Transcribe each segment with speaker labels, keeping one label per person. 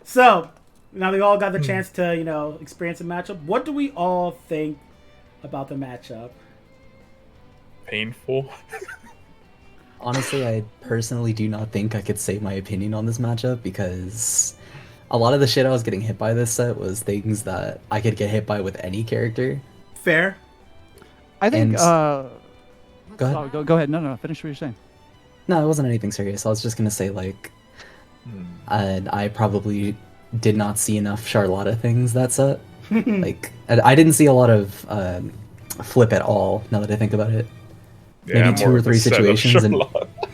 Speaker 1: So now we all got the chance to experience a matchup. What do we all think about the matchup?
Speaker 2: Painful.
Speaker 3: Honestly, I personally do not think I could say my opinion on this matchup because a lot of the shit I was getting hit by this set was things that I could get hit by with any character.
Speaker 1: Fair.
Speaker 4: I think.
Speaker 3: And go ahead.
Speaker 4: Go ahead. No. Finish what you're saying.
Speaker 3: No, it wasn't anything serious. I was just gonna say like, I probably did not see enough Charlotta things that set. Like, I didn't see a lot of flip at all. Now that I think about it,
Speaker 2: Yeah,
Speaker 3: maybe 2 or 3 situations. And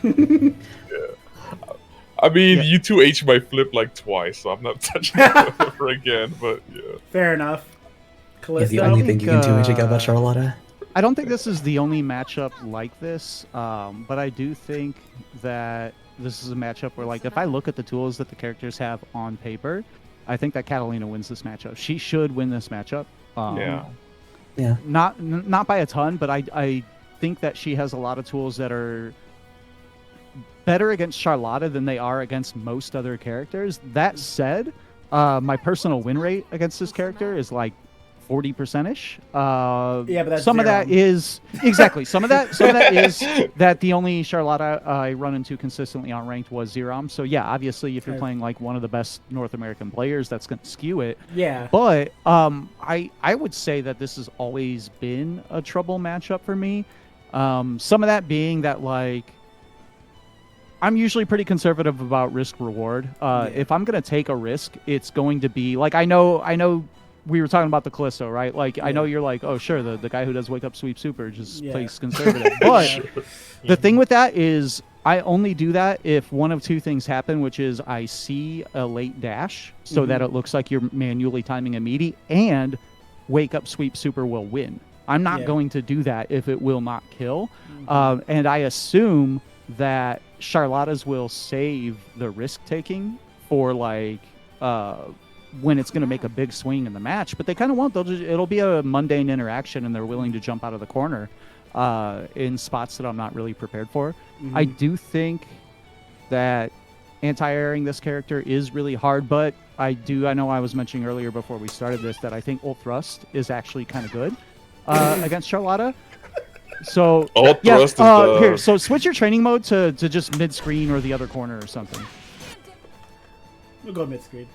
Speaker 2: yeah. I mean, you 2H my flip like twice, so I'm not touching it ever again. But yeah.
Speaker 1: Fair enough. Callisto.
Speaker 3: the only thing you can 2H about Charlotta.
Speaker 4: I don't think this is the only matchup like this, but I do think that this is a matchup where, like, if I look at the tools that the characters have on paper, I think that Katalina wins this matchup. She should win this matchup.
Speaker 3: Yeah.
Speaker 4: Not by a ton, but I think that she has a lot of tools that are better against Charlotta than they are against most other characters. That said, my personal win rate against this character is like 40%ish.
Speaker 1: Yeah, but that's
Speaker 4: some
Speaker 1: zero.
Speaker 4: of that is exactly some of that is that the only Charlotta I run into consistently on ranked was Zerom. So yeah, obviously if you're playing like one of the best North American players, that's going to skew it.
Speaker 1: Yeah.
Speaker 4: But I would say that this has always been a trouble matchup for me. Some of that being that, like, I'm usually pretty conservative about risk reward. If I'm going to take a risk, it's going to be like, I know we were talking about the Callisto, right? Like, I know you're like, oh, sure, the guy who does wake up sweep super just plays conservative. But the thing with that is I only do that if one of two things happen, which is I see a late dash so that it looks like you're manually timing a meaty, and wake up sweep super will win. I'm not going to do that if it will not kill. And I assume that Charlotta's will save the risk taking for like when it's going to make a big swing in the match, but they kind of won't. It'll be a mundane interaction, and they're willing to jump out of the corner in spots that I'm not really prepared for. I do think that anti-airing this character is really hard, but I know I was mentioning earlier before we started this that I think ult thrust is actually kind of good against Charlotta. So
Speaker 2: thrust is
Speaker 4: here, so switch your training mode to just mid-screen or the other corner or something.
Speaker 1: We'll go mid-screen.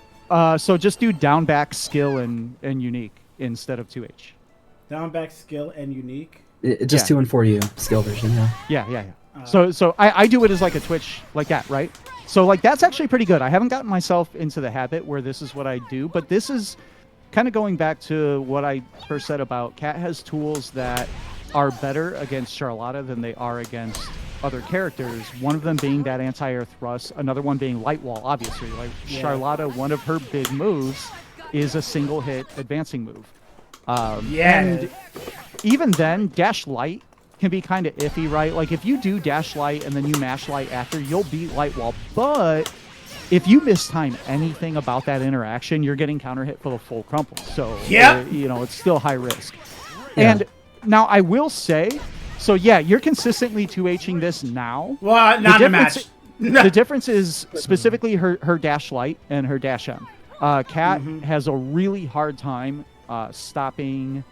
Speaker 4: So just do down back skill and unique instead of 2H.
Speaker 1: Down back skill and unique.
Speaker 3: Just 2 and 4U skill version.
Speaker 4: Yeah. So I do it as like a Twitch like that, right? So like that's actually pretty good. I haven't gotten myself into the habit where this is what I do, but this is kind of going back to what I first said about Cat has tools that are better against Charlotta than they are against other characters. One of them being that anti-air thrust, another one being light wall, obviously. Like Charlotta, one of her big moves is a single hit advancing move. And even then, dash light can be kind of iffy, right? Like if you do dash light and then you mash light after, you'll beat light wall. But if you mistime anything about that interaction, you're getting counter hit for the full crumple. So it's still high risk. And now I will say, so yeah, you're consistently 2Hing this now.
Speaker 1: Well, not in the match.
Speaker 4: The difference is specifically her dash light and her dash M. Cat has a really hard time stopping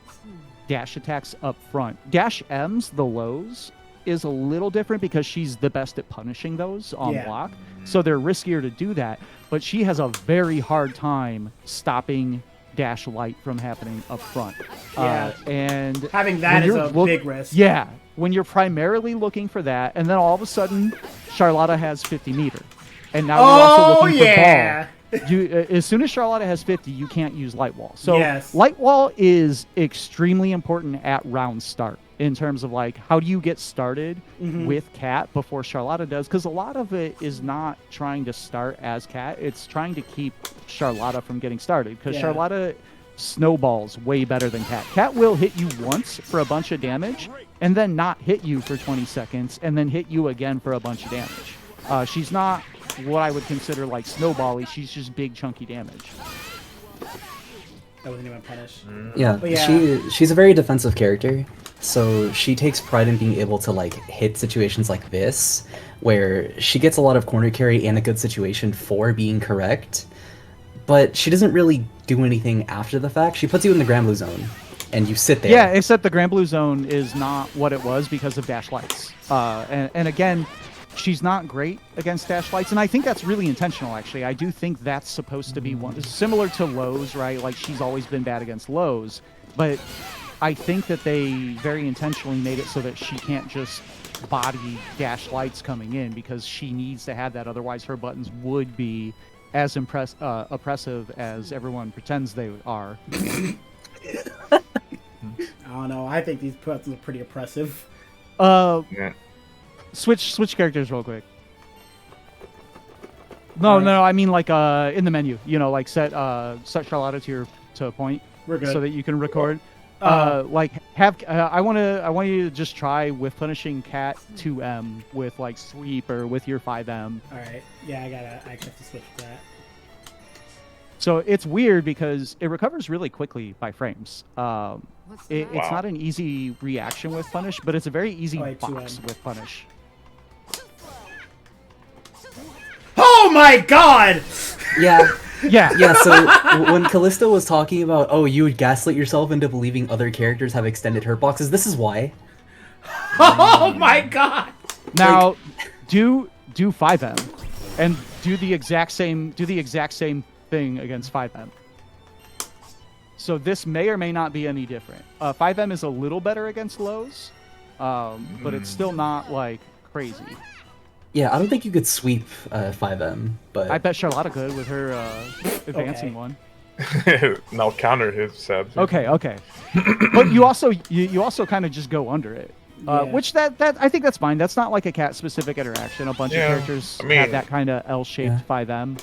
Speaker 4: dash attacks up front. Dash M's, the lows, is a little different because she's the best at punishing those on block. So they're riskier to do that. But she has a very hard time stopping dash light from happening up front. And
Speaker 1: having that is a big risk.
Speaker 4: Yeah. When you're primarily looking for that, and then all of a sudden, Charlotta has 50 meter. And now you're also looking for ball. As soon as Charlotta has 50, you can't use light wall. So light wall is extremely important at round start in terms of like how do you get started with Cat before Charlotta does, because a lot of it is not trying to start as Cat, it's trying to keep Charlotta from getting started, because Charlotta snowballs way better than Cat. Cat will hit you once for a bunch of damage and then not hit you for 20 seconds and then hit you again for a bunch of damage. She's not what I would consider like snowbally, she's just big chunky damage.
Speaker 1: I wasn't even punished.
Speaker 3: She's a very defensive character, so she takes pride in being able to like hit situations like this, where she gets a lot of corner carry and a good situation for being correct. but she doesn't really do anything after the fact. She puts you in the Grand Blue Zone, and you sit there.
Speaker 4: Yeah, except the Grand Blue Zone is not what it was because of dash lights. And again, she's not great against dash lights, and I think that's really intentional, actually. I do think that's supposed to be one similar to lows, right? Like, she's always been bad against lows, but I think that they very intentionally made it so that she can't just body dash lights coming in, because she needs to have that. Otherwise, her buttons would be as oppressive as everyone pretends they are.
Speaker 1: I don't know. I think these buttons are pretty oppressive.
Speaker 2: Yeah.
Speaker 4: Switch characters real quick. No, I mean like in the menu, like set Charlotta to a point.
Speaker 1: We're good.
Speaker 4: So that you can record. Like I want you to just try with punishing Cat 2M with like sweep or with your 5M.
Speaker 1: All right. Yeah, I have to switch to that.
Speaker 4: So it's weird because it recovers really quickly by frames. It's not an easy reaction with punish, but it's a very easy box with punish.
Speaker 1: Oh my god!
Speaker 3: Yeah.
Speaker 4: Yeah.
Speaker 3: So when Callisto was talking about, you would gaslight yourself into believing other characters have extended hurt boxes, this is why.
Speaker 1: Oh my god!
Speaker 4: Now, do 5M, and do the exact same thing against 5M. So this may or may not be any different. 5M is a little better against lows, but it's still not like crazy.
Speaker 3: Yeah, I don't think you could sweep 5M, but
Speaker 4: I bet Charlotta could with her advancing one.
Speaker 2: Now counter his Seb.
Speaker 4: Okay. But you also kind of just go under it. Which that I think that's fine. That's not like a cat specific interaction. A bunch of characters have that kind of L-shaped 5M.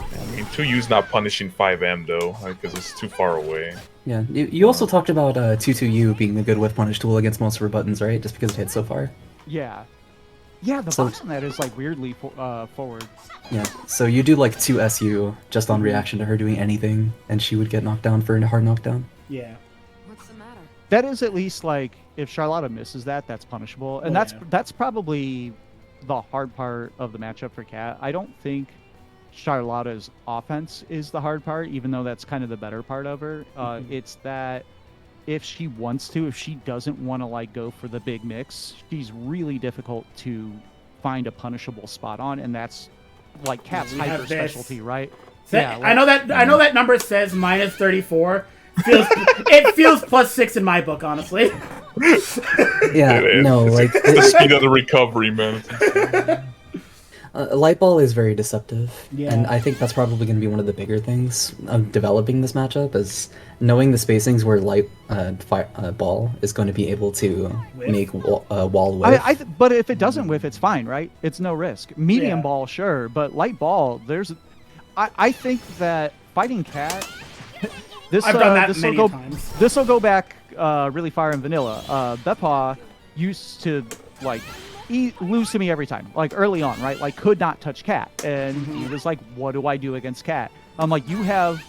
Speaker 2: I mean, 2U's not punishing 5M though, because it's too far away.
Speaker 3: Yeah, you also talked about 2-2U being a good whiff punish tool against most of her buttons, right? Just because it hits so far.
Speaker 4: Yeah. Yeah, the box on that is like weirdly forward.
Speaker 3: Yeah, so you do like 2SU just on reaction to her doing anything, and she would get knocked down for a hard knockdown.
Speaker 1: Yeah.
Speaker 5: What's the matter?
Speaker 4: That is at least like, if Charlotta misses that's punishable. And that's probably the hard part of the matchup for Cat. I don't think Charlotta's offense is the hard part, even though that's kind of the better part of her. It's that if she wants to, if she doesn't want to like go for the big mix, she's really difficult to find a punishable spot on, and that's like Cat's hyper specialty, right?
Speaker 1: I know that number says minus 34. It feels plus 6 in my book, honestly.
Speaker 3: Yeah, no, like
Speaker 2: the speed of the recovery, man.
Speaker 3: Light Ball is very deceptive,
Speaker 1: yeah.
Speaker 3: And I think that's probably going to be one of the bigger things of developing this matchup, is knowing the spacings where Light Ball is going to be able to make wall whiff.
Speaker 4: But if it doesn't whiff, it's fine, right? It's no risk. Medium Ball, sure, but Light Ball, I think that fighting Cat,
Speaker 1: I've done that many times.
Speaker 4: This will go back really far in vanilla. Bepa used to like lose to me every time, like early on, right? Like could not touch Cat, and he was like, "What do I do against Cat?" I'm like, "You have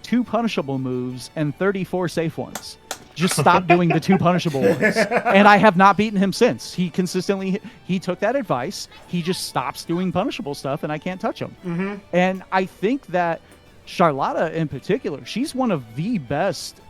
Speaker 4: 2 punishable moves and 34 safe ones. Just stop doing the 2 punishable ones." And I have not beaten him since. He consistently took that advice. He just stops doing punishable stuff, and I can't touch him. And I think that Charlotta in particular, she's one of the best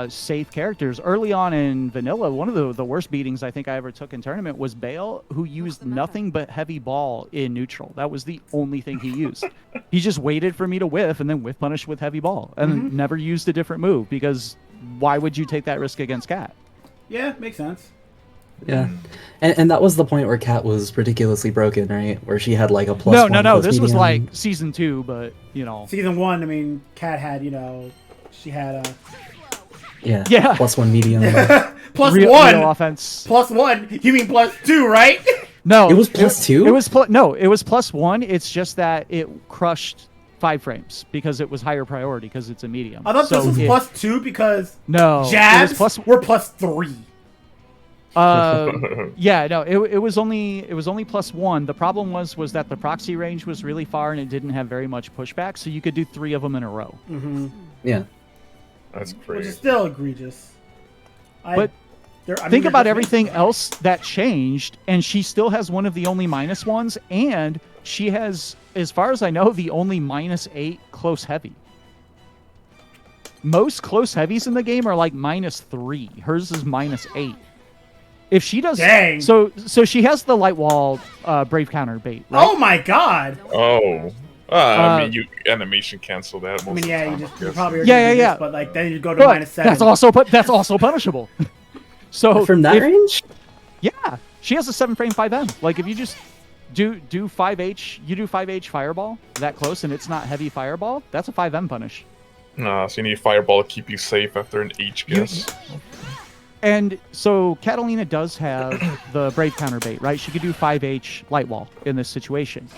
Speaker 4: safe characters. Early on in vanilla, one of the worst beatings I think I ever took in tournament was Bale, who used nothing but heavy ball in neutral. That was the only thing he used. He just waited for me to whiff and then whiff punish with heavy ball, and never used a different move, because why would you take that risk against Cat?
Speaker 1: Yeah, makes sense.
Speaker 3: Yeah, and that was the point where Cat was ridiculously broken, right? Where she had like a plus
Speaker 4: No. This
Speaker 3: medium.
Speaker 4: was like season 2, but
Speaker 1: Season 1, I mean, Cat had, she had a...
Speaker 3: Yeah. +1 medium.
Speaker 1: Plus
Speaker 4: real
Speaker 1: 1
Speaker 4: offense.
Speaker 1: Plus 1. You mean plus 2, right?
Speaker 4: No,
Speaker 3: it was +2.
Speaker 4: It was it was +1. It's just that it crushed 5 frames because it was higher priority because it's a medium.
Speaker 1: I thought this was plus 2 because
Speaker 4: jabs
Speaker 1: were plus 3.
Speaker 4: Yeah, no, it was only +1. The problem was that the proxy range was really far and it didn't have very much pushback, so you could do 3 of them in a row.
Speaker 3: Yeah.
Speaker 2: That's crazy.
Speaker 1: Which is still egregious.
Speaker 4: But Think about everything else that changed, and she still has one of the only -1s, and she has, as far as I know, the only -8 close heavy. Most close heavies in the game are like -3. Hers is -8. If she does,
Speaker 1: Dang.
Speaker 4: So she has the light wall brave counter bait. Right?
Speaker 1: Oh my god!
Speaker 2: Oh. I mean, you animation cancel that. Most
Speaker 1: I mean,
Speaker 2: of
Speaker 1: yeah,
Speaker 2: the time,
Speaker 1: you
Speaker 2: I guess.
Speaker 1: probably are
Speaker 4: Yeah,
Speaker 1: gonna do
Speaker 4: yeah.
Speaker 1: this, but like then you go to
Speaker 4: But
Speaker 1: -7.
Speaker 4: that's also punishable. So
Speaker 3: From that range?
Speaker 4: yeah, she has a 7-frame 5M. Like if you just do 5H, you do 5H fireball that close, and it's not heavy fireball. That's a 5M punish.
Speaker 2: Nah, so you need fireball to keep you safe after an H guess.
Speaker 4: And so Katalina does have the brave counter bait, right? She could do 5H light wall in this situation.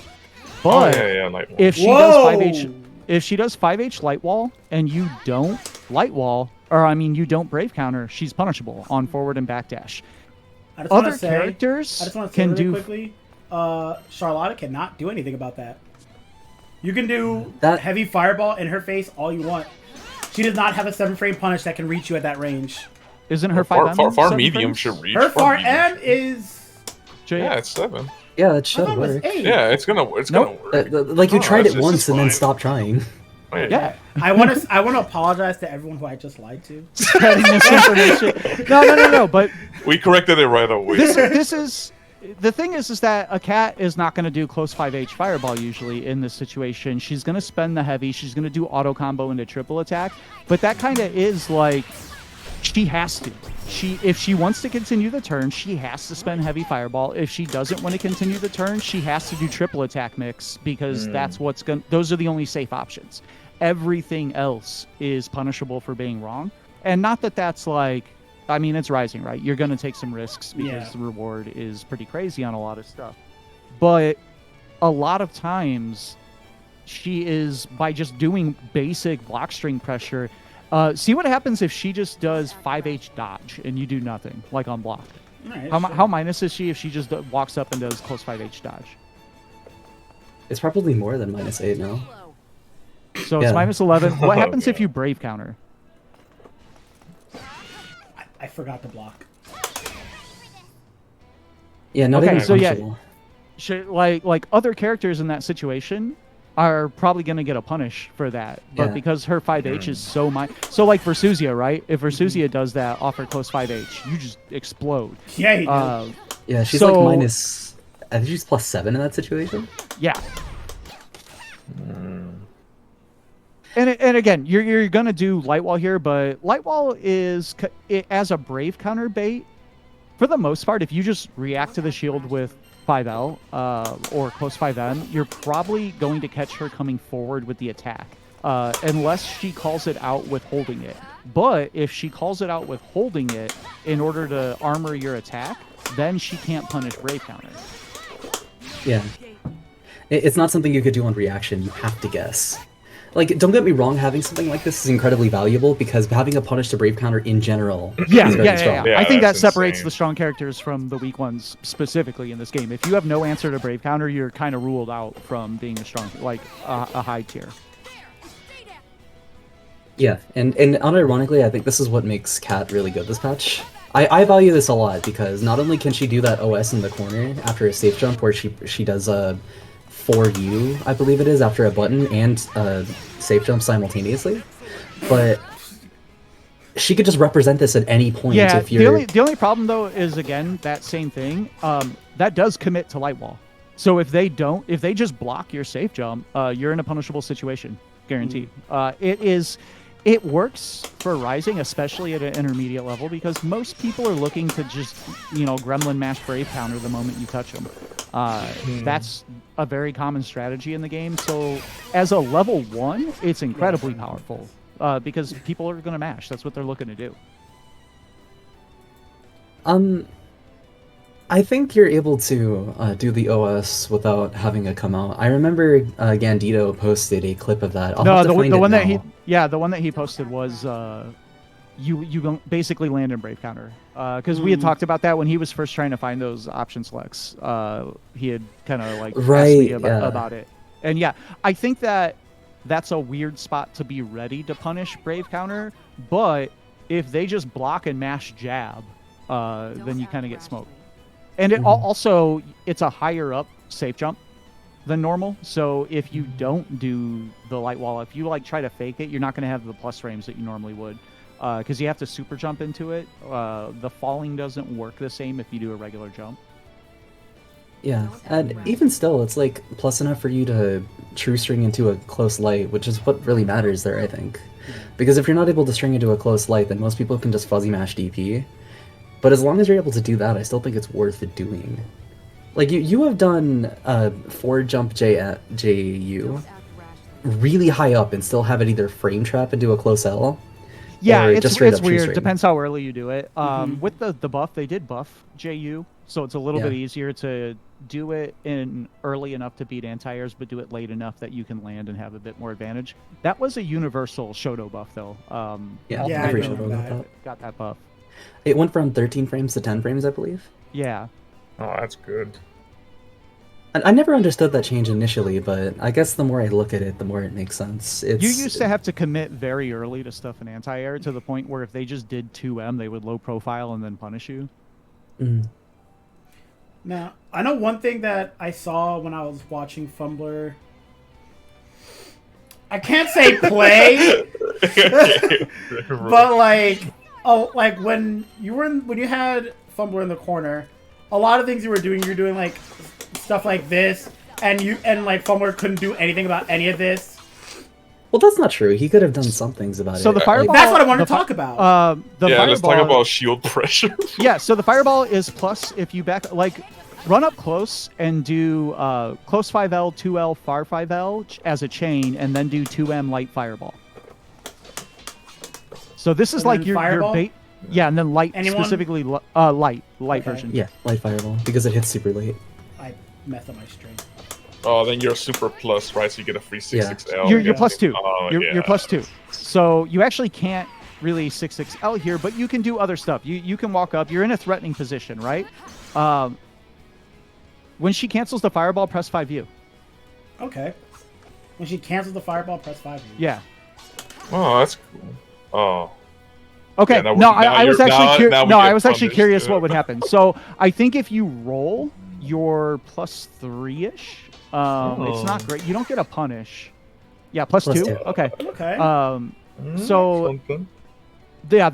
Speaker 4: But
Speaker 2: light wall.
Speaker 4: if she does 5H, if she does 5H light wall and you don't light wall, or I mean you don't brave counter, she's punishable on forward and back dash. Other characters
Speaker 1: I just want to say
Speaker 4: can
Speaker 1: really
Speaker 4: do
Speaker 1: quickly. Charlotta cannot do anything about that. You can do
Speaker 3: That-
Speaker 1: heavy fireball in her face all you want. She does not have a 7-frame punish that can reach you at that range.
Speaker 4: Isn't her
Speaker 2: far,
Speaker 4: 5M
Speaker 2: far
Speaker 4: 7
Speaker 2: medium
Speaker 4: frames?
Speaker 2: should reach.
Speaker 1: Her far
Speaker 2: medium
Speaker 1: M
Speaker 2: should-
Speaker 1: is.
Speaker 2: Yeah, it's 7.
Speaker 3: Yeah, it
Speaker 1: I
Speaker 3: should
Speaker 1: thought it was
Speaker 3: work.
Speaker 1: 8.
Speaker 2: Yeah, it's gonna
Speaker 4: Nope.
Speaker 2: work.
Speaker 3: Like you
Speaker 2: Oh,
Speaker 3: tried
Speaker 2: it's
Speaker 3: it
Speaker 2: just
Speaker 3: once and then
Speaker 2: fine.
Speaker 3: stopped trying.
Speaker 2: Wait,
Speaker 4: Yeah.
Speaker 1: I want to apologize to everyone who I just lied to.
Speaker 4: Spreading misinformation. No. But
Speaker 2: we corrected it right away.
Speaker 4: this is the thing is that a cat is not going to do close 5H fireball usually in this situation. She's going to spend the heavy. She's going to do auto combo into triple attack. But that kind of is like she has to. If she wants to continue the turn, she has to spend heavy fireball. If she doesn't want to continue the turn, she has to do triple attack mix because that's what's going. Those are the only safe options. Everything else is punishable for being wrong. And not that that's like, I mean, it's Rising, right? You're going to take some risks because the reward is pretty crazy on a lot of stuff. But a lot of times, she is, by just doing basic block string pressure, see what happens if she just does 5H dodge and you do nothing, like on block.
Speaker 1: Right,
Speaker 4: How minus is she if she just walks up and does close 5H dodge?
Speaker 3: It's probably more than -8 now.
Speaker 4: So
Speaker 3: Yeah.
Speaker 4: it's -11. What happens if you brave counter?
Speaker 1: I forgot to block.
Speaker 3: Yeah, not
Speaker 4: Okay,
Speaker 3: even
Speaker 4: so yeah.
Speaker 3: punishable.
Speaker 4: Like other characters in that situation are probably going to get a punish for that. But
Speaker 3: Yeah.
Speaker 4: because her 5H is so so like Versuzia, right? If Versuzia does that off her close 5H, you just explode.
Speaker 1: Yeah, you do.
Speaker 3: Yeah, she's
Speaker 4: So-
Speaker 3: like minus. I think she's +7 in that situation.
Speaker 4: Yeah. And again, you're gonna do light wall here, but light wall is as a brave counter bait. For the most part, if you just react to the shield with 5L or close 5M, you're probably going to catch her coming forward with the attack, unless she calls it out with holding it. But if she calls it out with holding it in order to armor your attack, then she can't punish brave counter.
Speaker 3: Yeah. It's not something you could do on reaction. You have to guess. Like, don't get me wrong, having something like this is incredibly valuable because having a punish to brave counter in general
Speaker 4: Yeah,
Speaker 3: is very strong.
Speaker 2: Yeah,
Speaker 4: I think that
Speaker 2: that's
Speaker 4: separates
Speaker 2: insane.
Speaker 4: the strong characters from the weak ones specifically in this game. If you have no answer to brave counter, you're kind of ruled out from being a strong, like a high tier.
Speaker 3: Yeah, and unironically, I think this is what makes Cat really good this patch. I value this a lot because not only can she do that OS in the corner after a safe jump where she does a 4U, I believe it is, after a button and safe jump simultaneously, but she could just represent this at any point.
Speaker 4: Yeah,
Speaker 3: if you're...
Speaker 4: the only problem though is again that same thing. That does commit to light wall. So if they just block your safe jump, you're in a punishable situation, guaranteed. It works for Rising, especially at an intermediate level, because most people are looking to just, gremlin mash brave counter the moment you touch them. That's a very common strategy in the game. So as a level 1, it's incredibly powerful because people are going to mash. That's what they're looking to do.
Speaker 3: I think you're able to do the OS without having it come out. I remember Gandito posted a clip of that. I'll have to find
Speaker 4: the
Speaker 3: it
Speaker 4: one that
Speaker 3: now.
Speaker 4: the one that he posted was you basically land in brave counter because we had talked about that when he was first trying to find those option selects. He had kind of like asked me about it, and yeah, I think that's a weird spot to be ready to punish brave counter, but if they just block and mash jab, then you kind of get smoked. And it also, it's a higher up safe jump than normal. So if you don't do the light wall, if you like try to fake it, you're not going to have the plus frames that you normally would, because you have to super jump into it. The falling doesn't work the same if you do a regular jump.
Speaker 3: Yeah, and even still, it's like plus enough for you to true string into a close light, which is what really matters there, I think. Because if you're not able to string into a close light, then most people can just fuzzy mash DP. But as long as you're able to do that, I still think it's worth doing. Like, you have done 4 jump JU really high up and still have it either frame trap into a close L.
Speaker 4: Yeah,
Speaker 3: or
Speaker 4: it's
Speaker 3: just straight up true
Speaker 4: weird.
Speaker 3: string.
Speaker 4: Depends how early you do it. With the buff, they did buff JU, so it's a little bit easier to do it in early enough to beat anti-airs, but do it late enough that you can land and have a bit more advantage. That was a universal Shoto buff, though. All
Speaker 3: every
Speaker 4: three
Speaker 3: Shoto
Speaker 4: got that buff.
Speaker 3: It went from 13 frames to 10 frames, I believe.
Speaker 4: Yeah.
Speaker 2: Oh, that's good.
Speaker 3: And I never understood that change initially, but I guess the more I look at it, the more it makes sense.
Speaker 4: You used to have to commit very early to stuff in anti-air to the point where if they just did 2M, they would low profile and then punish you.
Speaker 1: Now, I know one thing that I saw when I was watching Fumbler. I can't say play, but like when you had Fumbler in the corner, a lot of things you were doing like stuff like this, and like Fumbler couldn't do anything about any of this.
Speaker 3: Well, that's not true. He could have done some things about it.
Speaker 4: So the fireball.
Speaker 1: That's what I wanted to talk about.
Speaker 2: Let's talk about shield pressure.
Speaker 4: Yeah, so the fireball is plus if you run up close and do close 5L, 2L, far 5L as a chain, and then do 2M light fireball. So this is like your bait. Yeah, and then light, specifically light version.
Speaker 3: Yeah, light fireball, because it hits super late.
Speaker 1: I messed up my string.
Speaker 2: Oh, then you're super plus, right? So you get a free 6-6L.
Speaker 4: You're plus 2.
Speaker 2: Oh,
Speaker 4: you're plus 2. So you actually can't really 6-6L here, but you can do other stuff. You can walk up. You're in a threatening position, right? When she cancels the fireball, press 5U.
Speaker 1: Okay. When she cancels the fireball, press 5U.
Speaker 4: Yeah.
Speaker 2: Oh, that's cool. Oh.
Speaker 4: Okay.
Speaker 2: Yeah,
Speaker 4: I was actually I was actually
Speaker 2: punished.
Speaker 4: curious what would happen. So I think if you roll, you're plus 3-ish. It's not great. You don't get a punish. Yeah, plus 2. Okay.
Speaker 1: Okay.
Speaker 4: So yeah,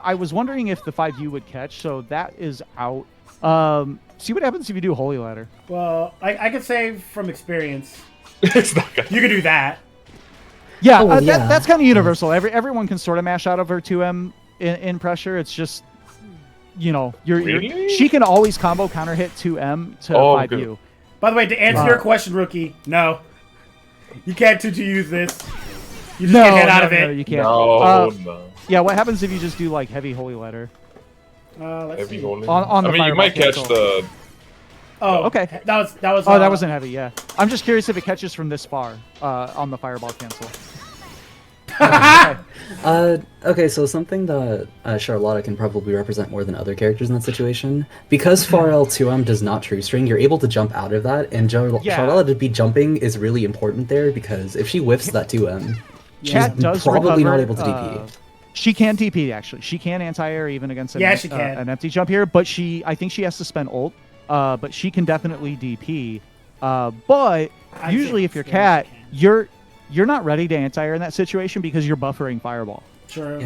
Speaker 4: I was wondering if the 5U would catch. So that is out. See what happens if you do Holy Ladder.
Speaker 1: Well, I could say from experience,
Speaker 2: It's not gonna.
Speaker 1: you could do that.
Speaker 4: Yeah, that's kind of universal. Everyone can sort of mash out of her 2M in pressure. It's just, she can always combo counter hit 2M to 5U.
Speaker 2: Good.
Speaker 1: By the way, to answer your question, Rookie, no. You can't 2-2 use this. You just can't get out of it.
Speaker 4: No, you can't.
Speaker 2: No.
Speaker 4: Yeah, what happens if you just do like heavy Holy Ladder?
Speaker 1: Let's see.
Speaker 4: On the
Speaker 2: you might catch the.
Speaker 1: Oh,
Speaker 4: okay.
Speaker 1: That was.
Speaker 4: That wasn't heavy. Yeah, I'm just curious if it catches from this far on the fireball cancel.
Speaker 3: Okay, so something that Charlotta can probably represent more than other characters in that situation. Because far L2M does not true string, you're able to jump out of that, and Charlotta to be jumping is really important there, because if she whiffs that 2M, she's probably not able to DP.
Speaker 4: She can DP, actually. She can anti-air even against an empty jump here, but I think she has to spend ult, but she can definitely DP. But usually if you're Cat, you're not ready to anti-air in that situation because you're buffering fireball.
Speaker 1: True.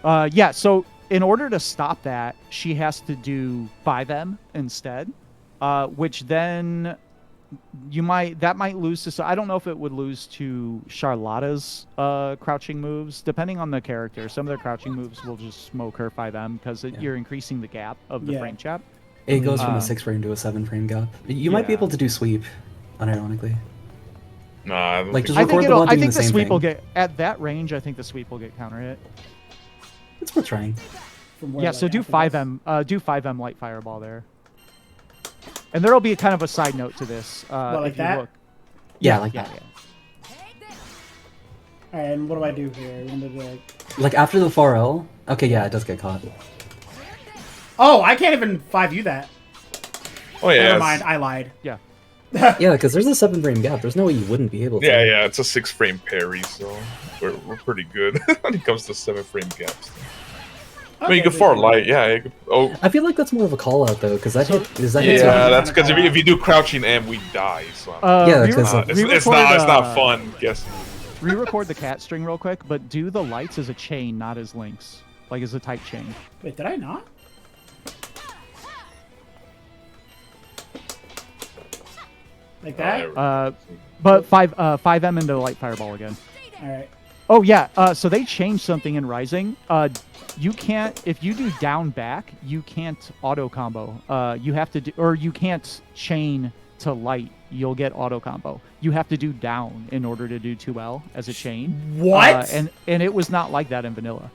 Speaker 4: Yeah. So in order to stop that, she has to do 5M instead, which then that might lose to. So I don't know if it would lose to Charlotta's crouching moves, depending on the character. Some of their crouching moves will just smoke her 5M because you're increasing the gap of the frame chap.
Speaker 3: It goes from a 6-frame to a 7-frame gap. You might be able to do sweep, unironically.
Speaker 2: Nah,
Speaker 3: I think
Speaker 4: the sweep will get at that range. I think the sweep will get counter hit.
Speaker 3: It's worth trying.
Speaker 4: Yeah, so do 5M. Do 5M light fireball there. And there'll be kind of a side note to this.
Speaker 1: Like that?
Speaker 3: Look. Yeah, like that.
Speaker 1: Yeah. Alright, and what do I do here?
Speaker 3: Like after the 4L? Okay, yeah, it does get caught.
Speaker 1: Oh, I can't even 5U that.
Speaker 2: Oh yeah.
Speaker 1: Never mind, I lied.
Speaker 4: Yeah.
Speaker 3: Yeah, because there's a 7-frame gap. There's no way you wouldn't be able to.
Speaker 2: Yeah, it's a 6-frame parry, so we're pretty good when it comes to 7-frame gaps. I mean, you could far light, yeah. You could, oh,
Speaker 3: I feel like that's more of a call out though, because that hit is that hit
Speaker 2: yeah,
Speaker 3: too?
Speaker 2: that's because if you do crouching M, we die. So
Speaker 3: Yeah,
Speaker 4: re-
Speaker 3: because
Speaker 2: it's not fun. Guess.
Speaker 4: Re-record the cat string real quick, but do the lights as a chain, not as links, like as a type chain.
Speaker 1: Wait, did I not? Like that?
Speaker 4: But 5M into light fireball again.
Speaker 1: All right.
Speaker 4: Oh yeah, so they changed something in Rising. You can't, if you do down back, you can't auto combo. You have to do, or you can't chain to light. You'll get auto combo. You have to do down in order to do 2L as a chain.
Speaker 1: What?
Speaker 4: And it was not like that in vanilla.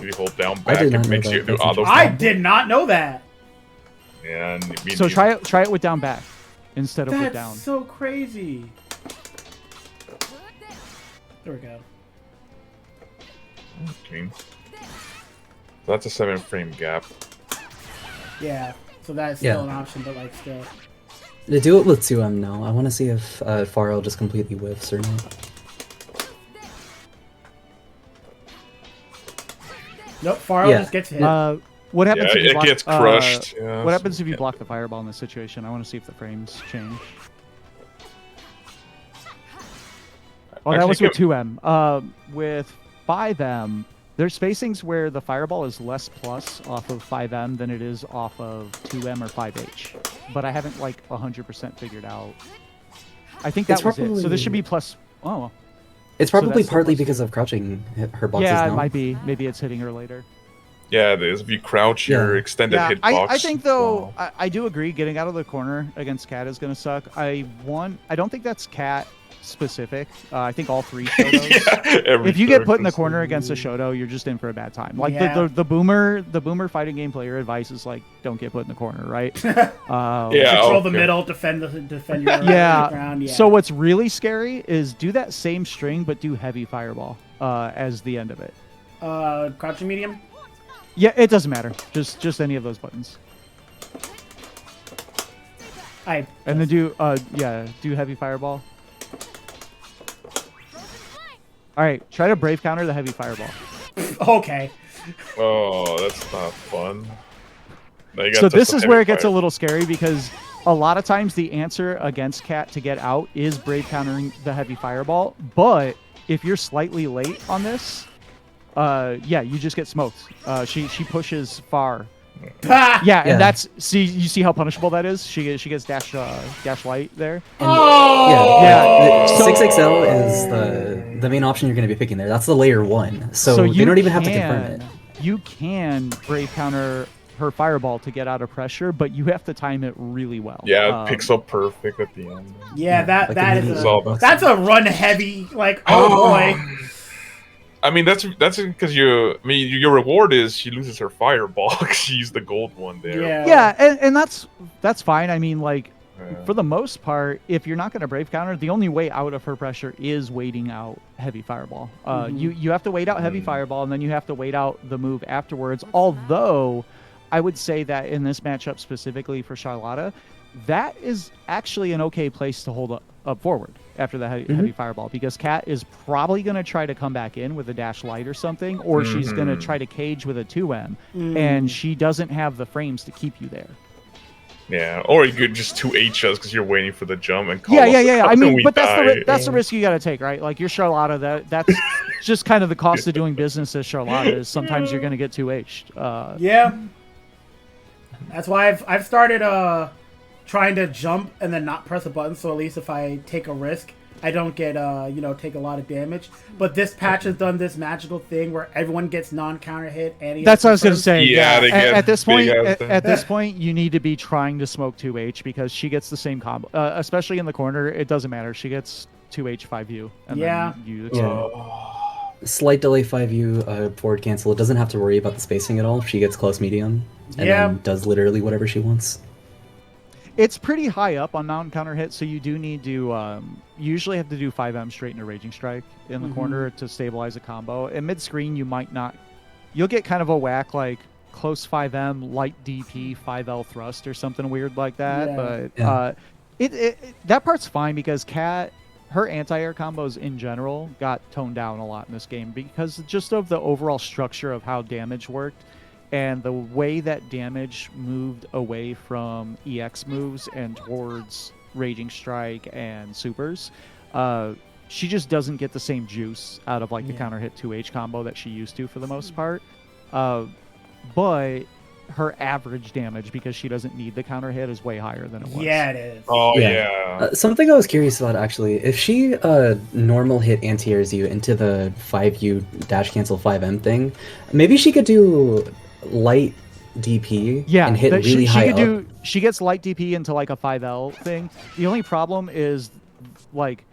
Speaker 2: You hold down back, it makes you do auto.
Speaker 1: I did not know that.
Speaker 2: Yeah. And
Speaker 4: So try it with down back instead of with down.
Speaker 1: That's so crazy. There we go.
Speaker 2: Okay. So that's a 7-frame gap.
Speaker 1: Yeah. So that's still an option, but like still.
Speaker 3: To do it with 2M now. I want to see if Farrell just completely whiffs or not.
Speaker 1: Nope. Farrell just gets hit.
Speaker 4: What happens if you
Speaker 2: it
Speaker 4: block,
Speaker 2: gets crushed. Yeah,
Speaker 4: what happens if you block the fireball in this situation? I want to see if the frames change. Oh, that was with 2M. With 5M, there's spacings where the fireball is less plus off of 5M than it is off of 2M or 5H. But I haven't like 100% figured out. I think that was it. So this should be plus. Oh.
Speaker 3: It's probably
Speaker 4: so
Speaker 3: partly
Speaker 4: plus
Speaker 3: because of crouching her boxes
Speaker 4: yeah,
Speaker 3: now.
Speaker 4: it might be. Maybe it's hitting her later.
Speaker 2: Yeah, it is. If you crouch your extended hitbox.
Speaker 4: I think though, I do agree. Getting out of the corner against Cat is going to suck. I don't think that's Cat specific. I think all three Shotos.
Speaker 2: If
Speaker 4: you get put in the corner against a Shoto, you're just in for a bad time. Like the boomer fighting game player advice is like, don't get put in the corner, right?
Speaker 1: Control the middle, defend your ground. Yeah.
Speaker 4: So what's really scary is do that same string, but do heavy fireball as the end of it.
Speaker 1: Crouching medium.
Speaker 4: Yeah, it doesn't matter. Just any of those buttons. And then do heavy fireball. All right, try to brave counter the heavy fireball.
Speaker 1: Okay.
Speaker 2: Oh, that's not fun.
Speaker 4: So this is where it gets a little scary because a lot of times the answer against Cat to get out is brave countering the heavy fireball. But if you're slightly late on this, you just get smoked. She pushes far. And that's you see how punishable that is. She gets dash light there.
Speaker 3: And, 6XL is the main option you're going to be picking there. That's the layer 1, so you don't even have to confirm it.
Speaker 4: You can brave counter her fireball to get out of pressure, but you have to time it really well.
Speaker 2: Yeah, pixel perfect at the end.
Speaker 1: Yeah,
Speaker 3: like
Speaker 1: that's a run heavy. Like boy.
Speaker 2: I mean, that's because your reward is she loses her fireball because she used the gold one there.
Speaker 4: Yeah, and that's fine. I mean, like, for the most part, if you're not going to brave counter, the only way out of her pressure is waiting out heavy fireball. You have to wait out heavy fireball, and then you have to wait out the move afterwards. Although, I would say that in this matchup specifically for Charlotta, that is actually an okay place to hold up forward after the heavy fireball, because Cat is probably going to try to come back in with a dash light or something, or she's going to try to cage with a 2M, and she doesn't have the frames to keep you there.
Speaker 2: Yeah, or you could just 2H us because you're waiting for the jump and call
Speaker 4: Yeah. I mean, but that's the risk you got to take, right? Like, you're Charlotta, that's just kind of the cost of doing business as Charlotta is sometimes you're going to get 2H'd.
Speaker 1: That's why I've started trying to jump and then not press a button, so at least if I take a risk, I don't get take a lot of damage. But this patch has done this magical thing where everyone gets non-counter hit. And
Speaker 4: that's what I was gonna say.
Speaker 2: Yeah,
Speaker 4: at this point, you need to be trying to smoke 2H because she gets the same combo, especially in the corner. It doesn't matter. She gets 2H 5U. And then you extend it.
Speaker 3: Slight delay 5U forward cancel. It doesn't have to worry about the spacing at all. She gets close medium and then does literally whatever she wants.
Speaker 4: It's pretty high up on non-counter hit, so you do need to you usually have to do 5M straight into Raging Strike in the corner to stabilize a combo. In mid-screen, you might not. You'll get kind of a whack like close 5M, light DP, 5L thrust or something weird like that. But that part's fine because Cat her anti-air combos in general got toned down a lot in this game because just of the overall structure of how damage worked and the way that damage moved away from EX moves and towards Raging Strike and supers. She just doesn't get the same juice out of like the counter hit 2H combo that she used to for the most part. But her average damage, because she doesn't need the counter hit, is way higher than it was.
Speaker 1: Yeah, it is.
Speaker 2: Oh yeah.
Speaker 3: Something I was curious about actually, if she normal hit anti-airs you into the 5U dash cancel 5M thing, maybe she could do light DP and hit really high up.
Speaker 4: She gets light DP into like a 5L thing. The only problem is like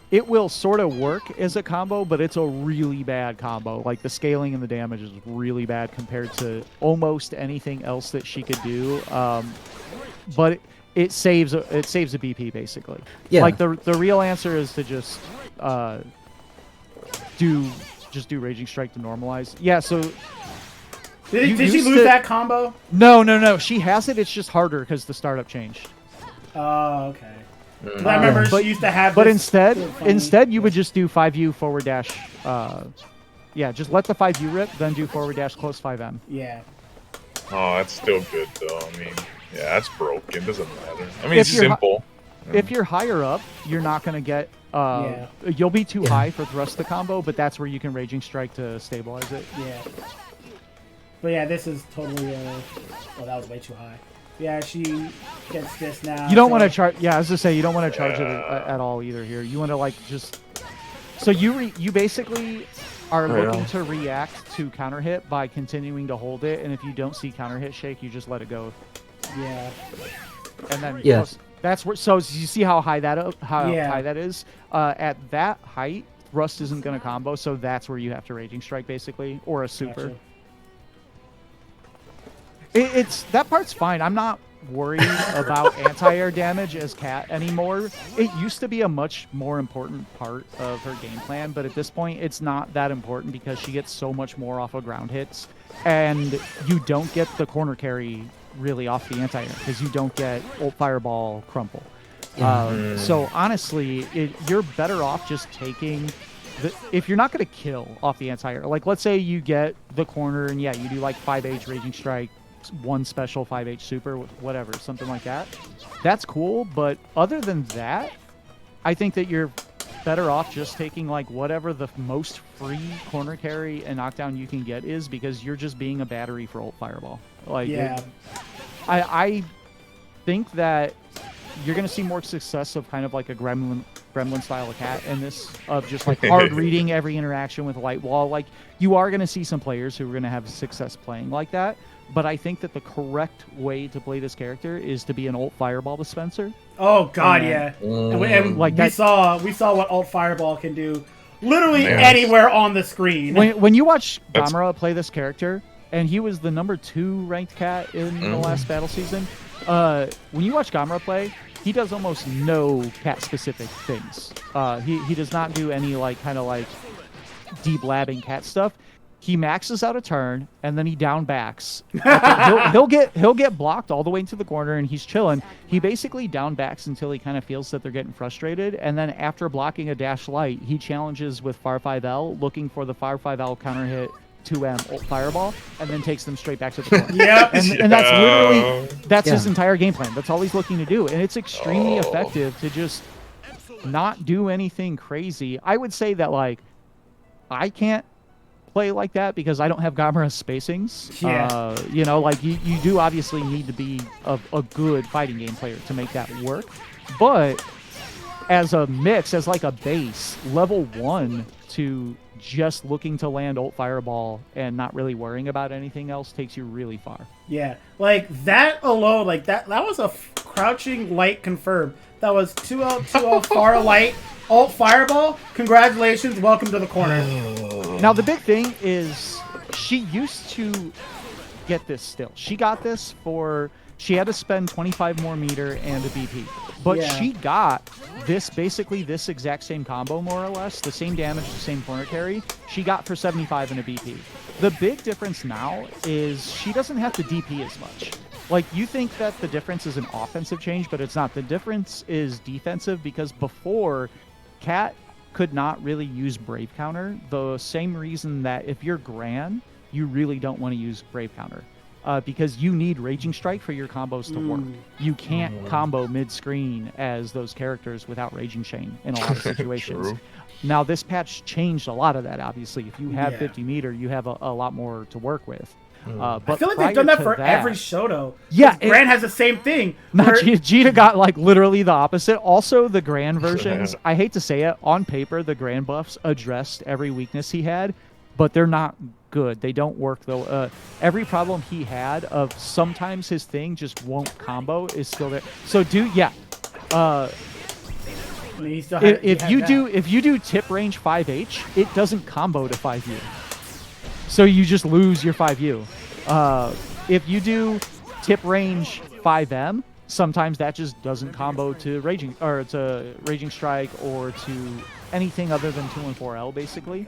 Speaker 4: it will sort of work as a combo, but it's a really bad combo. Like the scaling and the damage is really bad compared to almost anything else that she could do. But it saves a BP basically.
Speaker 3: Yeah.
Speaker 4: Like the real answer is to just do Raging Strike to normalize. Yeah. So
Speaker 1: did she lose that combo?
Speaker 4: No. She has it. It's just harder because the startup changed.
Speaker 1: Oh, okay. I remember she used to have.
Speaker 4: But instead, you would just do 5U forward dash. Just let the 5U rip, then do forward dash close 5M.
Speaker 1: Yeah.
Speaker 2: Oh, that's still good though. I mean, yeah, that's broken. Doesn't matter. I mean, it's simple.
Speaker 4: If you're higher up, you're not gonna get. You'll be too high for thrust the combo, but that's where you can Raging Strike to stabilize it.
Speaker 1: Yeah. But yeah, this is totally. Oh, that was way too high. Yeah, she gets this now.
Speaker 4: You don't want to charge. Yeah, I was to say you don't want to charge it at all either. Here, you want to like just. So you basically are looking to react to counter hit by continuing to hold it, and if you don't see counter hit shake, you just let it go.
Speaker 1: Yeah.
Speaker 4: And then that's where. So you see how high that high that is. At that height, thrust isn't going to combo, so that's where you have to Raging Strike basically, or a super.
Speaker 1: Gotcha.
Speaker 4: It's that part's fine. I'm not worried about anti-air damage as Cat anymore. It used to be a much more important part of her game plan, but at this point it's not that important because she gets so much more off of ground hits, and you don't get the corner carry really off the anti-air because you don't get ult fireball crumple. So honestly, you're better off just taking if you're not going to kill off the anti-air, like let's say you get the corner and you do like 5H Raging Strike, one special 5H super, whatever, something like that. That's cool, but other than that, I think that you're better off just taking like whatever the most free corner carry and knockdown you can get is, because you're just being a battery for ult fireball. Like, I think that you're going to see more success of kind of like a gremlin style of Cat in this, of just like hard reading every interaction with light wall. Like you are going to see some players who are going to have success playing like that. But I think that the correct way to play this character is to be an ult fireball dispenser.
Speaker 1: Oh God, and like we saw what ult fireball can do, literally anywhere on the screen.
Speaker 4: When you watch Gamera play this character, and he was the #2 ranked Cat in the last battle season. When you watch Gamera play, he does almost no Cat specific things. He does not do any like kind of like deep labbing Cat stuff. He maxes out a turn and then he down backs. he'll get blocked all the way into the corner and he's chilling. He basically down backs until he kind of feels that they're getting frustrated, and then after blocking a dash light, he challenges with Far 5L, looking for the Far 5L counter hit 2M ult fireball, and then takes them straight back to the corner. And that's literally his entire game plan. That's all he's looking to do, and it's extremely effective to just not do anything crazy. I would say that like I can't play like that because I don't have Gamera spacings. Like you do obviously need to be a good fighting game player to make that work, but as a mix, as like a base, level 1 to just looking to land ult fireball and not really worrying about anything else takes you really far. Yeah,
Speaker 1: like that alone, like that was a crouching light confirmed. That was 2L far light ult fireball. Congratulations, welcome to the corner.
Speaker 4: Now the big thing is she used to get this still. She got this she had to spend 25 more meter and a BP. But she got basically this exact same combo, more or less, the same damage, the same corner carry, she got for 75 and a BP. The big difference now is she doesn't have to DP as much. Like, you think that the difference is an offensive change, but it's not. The difference is defensive, because before, Cat could not really use Brave Counter. The same reason that if you're Gran, you really don't want to use Brave Counter. Because you need Raging Strike for your combos to work. You can't combo mid-screen as those characters without Raging Chain in a lot of situations.
Speaker 2: True.
Speaker 4: Now, this patch changed a lot of that, obviously. If you have 50 meter, you have a lot more to work with. But
Speaker 1: I feel like they've done that for every Shoto.
Speaker 4: Yeah.
Speaker 1: Gran has the same thing.
Speaker 4: Vegeta got like literally the opposite. Also, the Gran versions, I hate to say it, on paper, the Gran buffs addressed every weakness he had, but they're not good. They don't work though. Every problem he had of sometimes his thing just won't combo is still there. So if you do tip range 5H, it doesn't combo to 5U. So you just lose your 5U. If you do tip range 5M, sometimes that just doesn't combo to Raging Strike or to anything other than 214L basically.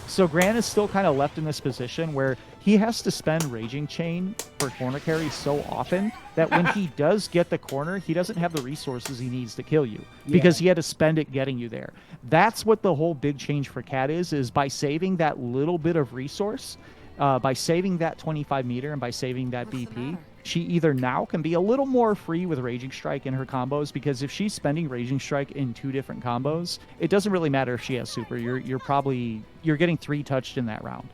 Speaker 4: So Gran is still kind of left in this position where he has to spend Raging Chain for corner carry so often that when he does get the corner, he doesn't have the resources he needs to kill you because he had to spend it getting you there. That's what the whole big change for Cat is by saving that little bit of resource, by saving that 25 meter and by saving that BP, she either now can be a little more free with Raging Strike in her combos, because if she's spending Raging Strike in 2 different combos, it doesn't really matter if she has super. You're getting 3 touched in that round.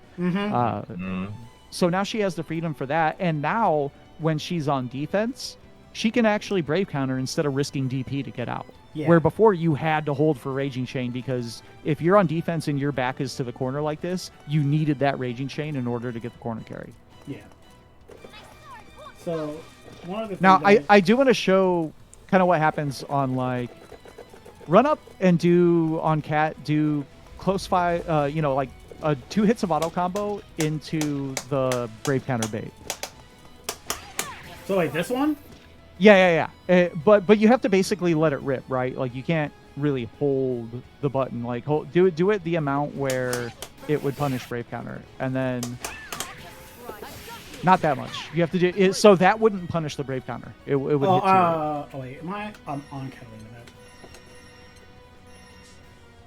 Speaker 4: So now she has the freedom for that, and now when she's on defense, she can actually Brave Counter instead of risking DP to get out. Where before you had to hold for Raging Chain, because if you're on defense and your back is to the corner like this, you needed that Raging Chain in order to get the corner carry.
Speaker 1: Yeah. So, one of the
Speaker 4: now I do want to show kind of what happens on like run up and do on Cat, do close fire, like 2 hits of auto combo into the Brave Counter bait.
Speaker 1: So like this one?
Speaker 4: Yeah. But you have to basically let it rip, right? Like you can't really hold the button. Like do it the amount where it would punish Brave Counter, and then. Not that much. You have to do it, so that wouldn't punish the Brave Counter. It would hit you.
Speaker 1: Wait, am I on Katalina?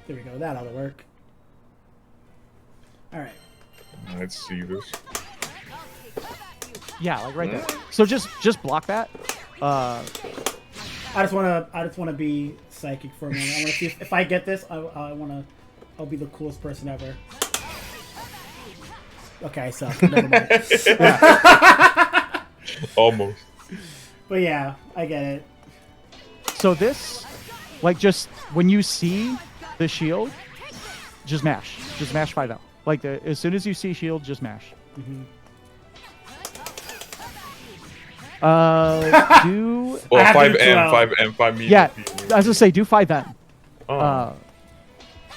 Speaker 1: There we go. That ought to work. All right.
Speaker 2: Let's see this.
Speaker 4: Yeah, like right there. So just block that.
Speaker 1: I just wanna be psychic for a moment. I wanna see if I get this. I'll be the coolest person ever. Okay, I suck. Never mind.
Speaker 2: Almost.
Speaker 1: But yeah, I get it.
Speaker 4: So this, like, just when you see the shield, just mash. Just mash 5 out. Like, as soon as you see shield, just mash. Do...
Speaker 2: Well, 5M, 5 meters.
Speaker 4: Yeah, I was gonna say, do 5M.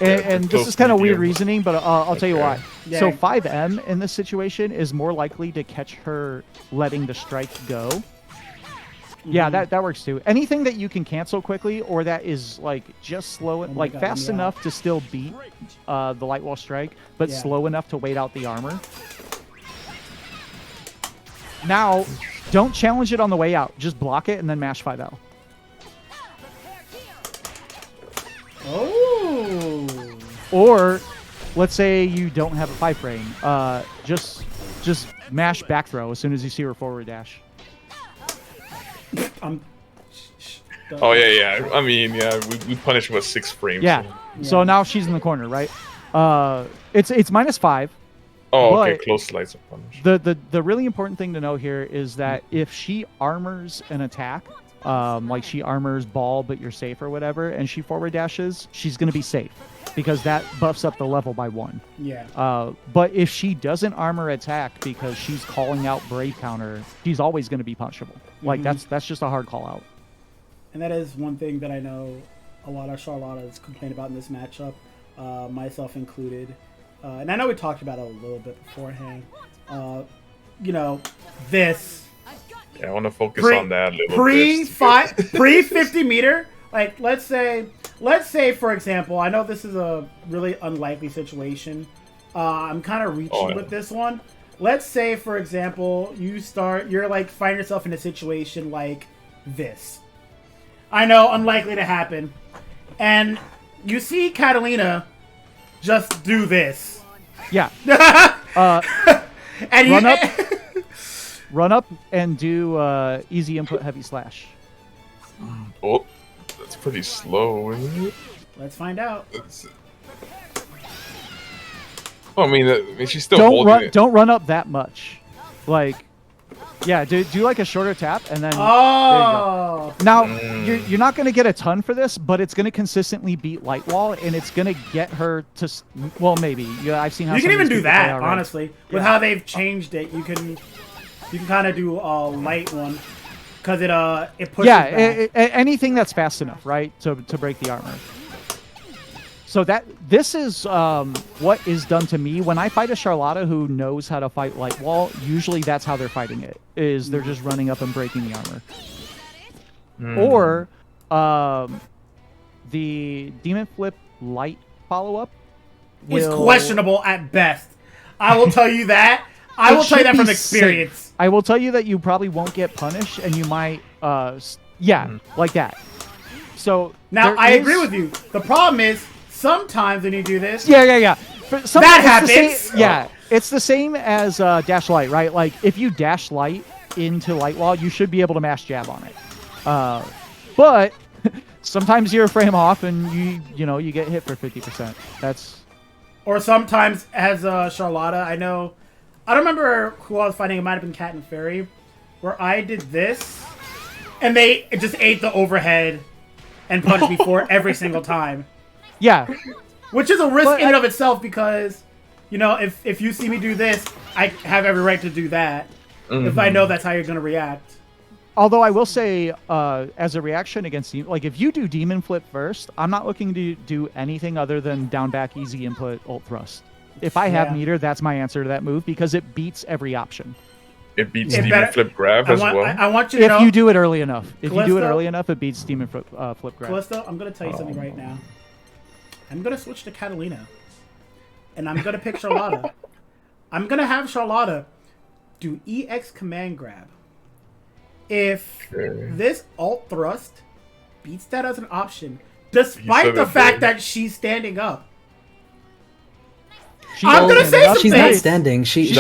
Speaker 4: And this is kind of weird reasoning, but I'll tell you why. Yeah. So 5M in this situation is more likely to catch her letting the strike go. Yeah, that works too. Anything that you can cancel quickly or that is like just slow, fast enough to still beat the light wall strike, but slow enough to wait out the armor. Now, don't challenge it on the way out. Just block it and then mash 5L.
Speaker 1: Oh.
Speaker 4: Or, let's say you don't have a 5 frame. Just mash back throw as soon as you see her forward dash.
Speaker 2: Oh yeah. I mean, we punish with 6 frames.
Speaker 4: Yeah. So now she's in the corner, right? It's -5.
Speaker 2: Oh, okay. Close slice of punish.
Speaker 4: The really important thing to know here is that if she armors an attack, like she armors ball but you're safe or whatever, and she forward dashes, she's going to be safe because that buffs up the level by 1.
Speaker 1: Yeah.
Speaker 4: But if she doesn't armor attack because she's calling out Brave Counter, she's always going to be punishable. Like that's just a hard call out.
Speaker 1: And that is one thing that I know a lot of Charlottas complain about in this matchup, myself included. And I know we talked about it a little bit beforehand. This.
Speaker 2: Yeah, I want to focus on that a little bit.
Speaker 1: Pre 50 meter. Like, let's say, for example, I know this is a really unlikely situation. I'm kind of reaching with this one. Let's say, for example, you're like finding yourself in a situation like this. I know, unlikely to happen. And you see Katalina just do this.
Speaker 4: Yeah.
Speaker 1: And
Speaker 4: Run up. Run up and do easy input heavy slash.
Speaker 2: Oh, that's pretty slow, isn't it?
Speaker 1: Let's find out.
Speaker 2: Well, I mean, she's still holding it.
Speaker 4: Don't run up that much. Like, yeah, do like a shorter tap and then.
Speaker 1: Oh.
Speaker 4: Now you're not going to get a ton for this, but it's going to consistently beat light wall, and it's going to get her to. Well, maybe. Yeah, I've seen how
Speaker 1: You can even do that.
Speaker 4: play already.
Speaker 1: Honestly, with how they've changed it, you can kind of do a light one because it pushes.
Speaker 4: Yeah, anything that's fast enough, right, to break the armor. So this is what is done to me when I fight a Charlotta who knows how to fight light wall. Usually, that's how they're fighting it. Is they're just running up and breaking the armor, or the demon flip light follow up
Speaker 1: is questionable at best. I will tell you that. I will tell you that from experience.
Speaker 4: Safe. I will tell you that you probably won't get punished, and you might, like that. So
Speaker 1: now I agree with you. The problem is sometimes when you do this,
Speaker 4: yeah.
Speaker 1: That happens.
Speaker 4: It's the same as dash light, right? Like if you dash light into light wall, you should be able to mash jab on it. But sometimes you're a frame off, and you get hit for 50%.
Speaker 1: Or sometimes as Charlotta, I don't remember who I was fighting. It might have been Cat and Fairy, where I did this, and they just ate the overhead and punched me for it every single time.
Speaker 4: Yeah.
Speaker 1: Which is a risk in and of itself because, if you see me do this, I have every right to do that. If I know that's how you're going to react.
Speaker 4: Although I will say, as a reaction against like if you do demon flip first, I'm not looking to do anything other than down back easy input ult thrust. If I have meter, that's my answer to that move because it beats every option.
Speaker 2: It beats demon flip grab as well.
Speaker 1: I want you to know.
Speaker 4: If you do it early enough. If
Speaker 1: Callisto,
Speaker 4: you do it early enough, it beats demon flip grab.
Speaker 1: Callisto, I'm going to tell you something right now. I'm going to switch to Katalina. And I'm going to pick Charlotta. I'm going to have Charlotta do EX command grab. If this alt thrust beats that as an option, despite the fact that she's standing up. I'm going to say something.
Speaker 3: She's not standing. She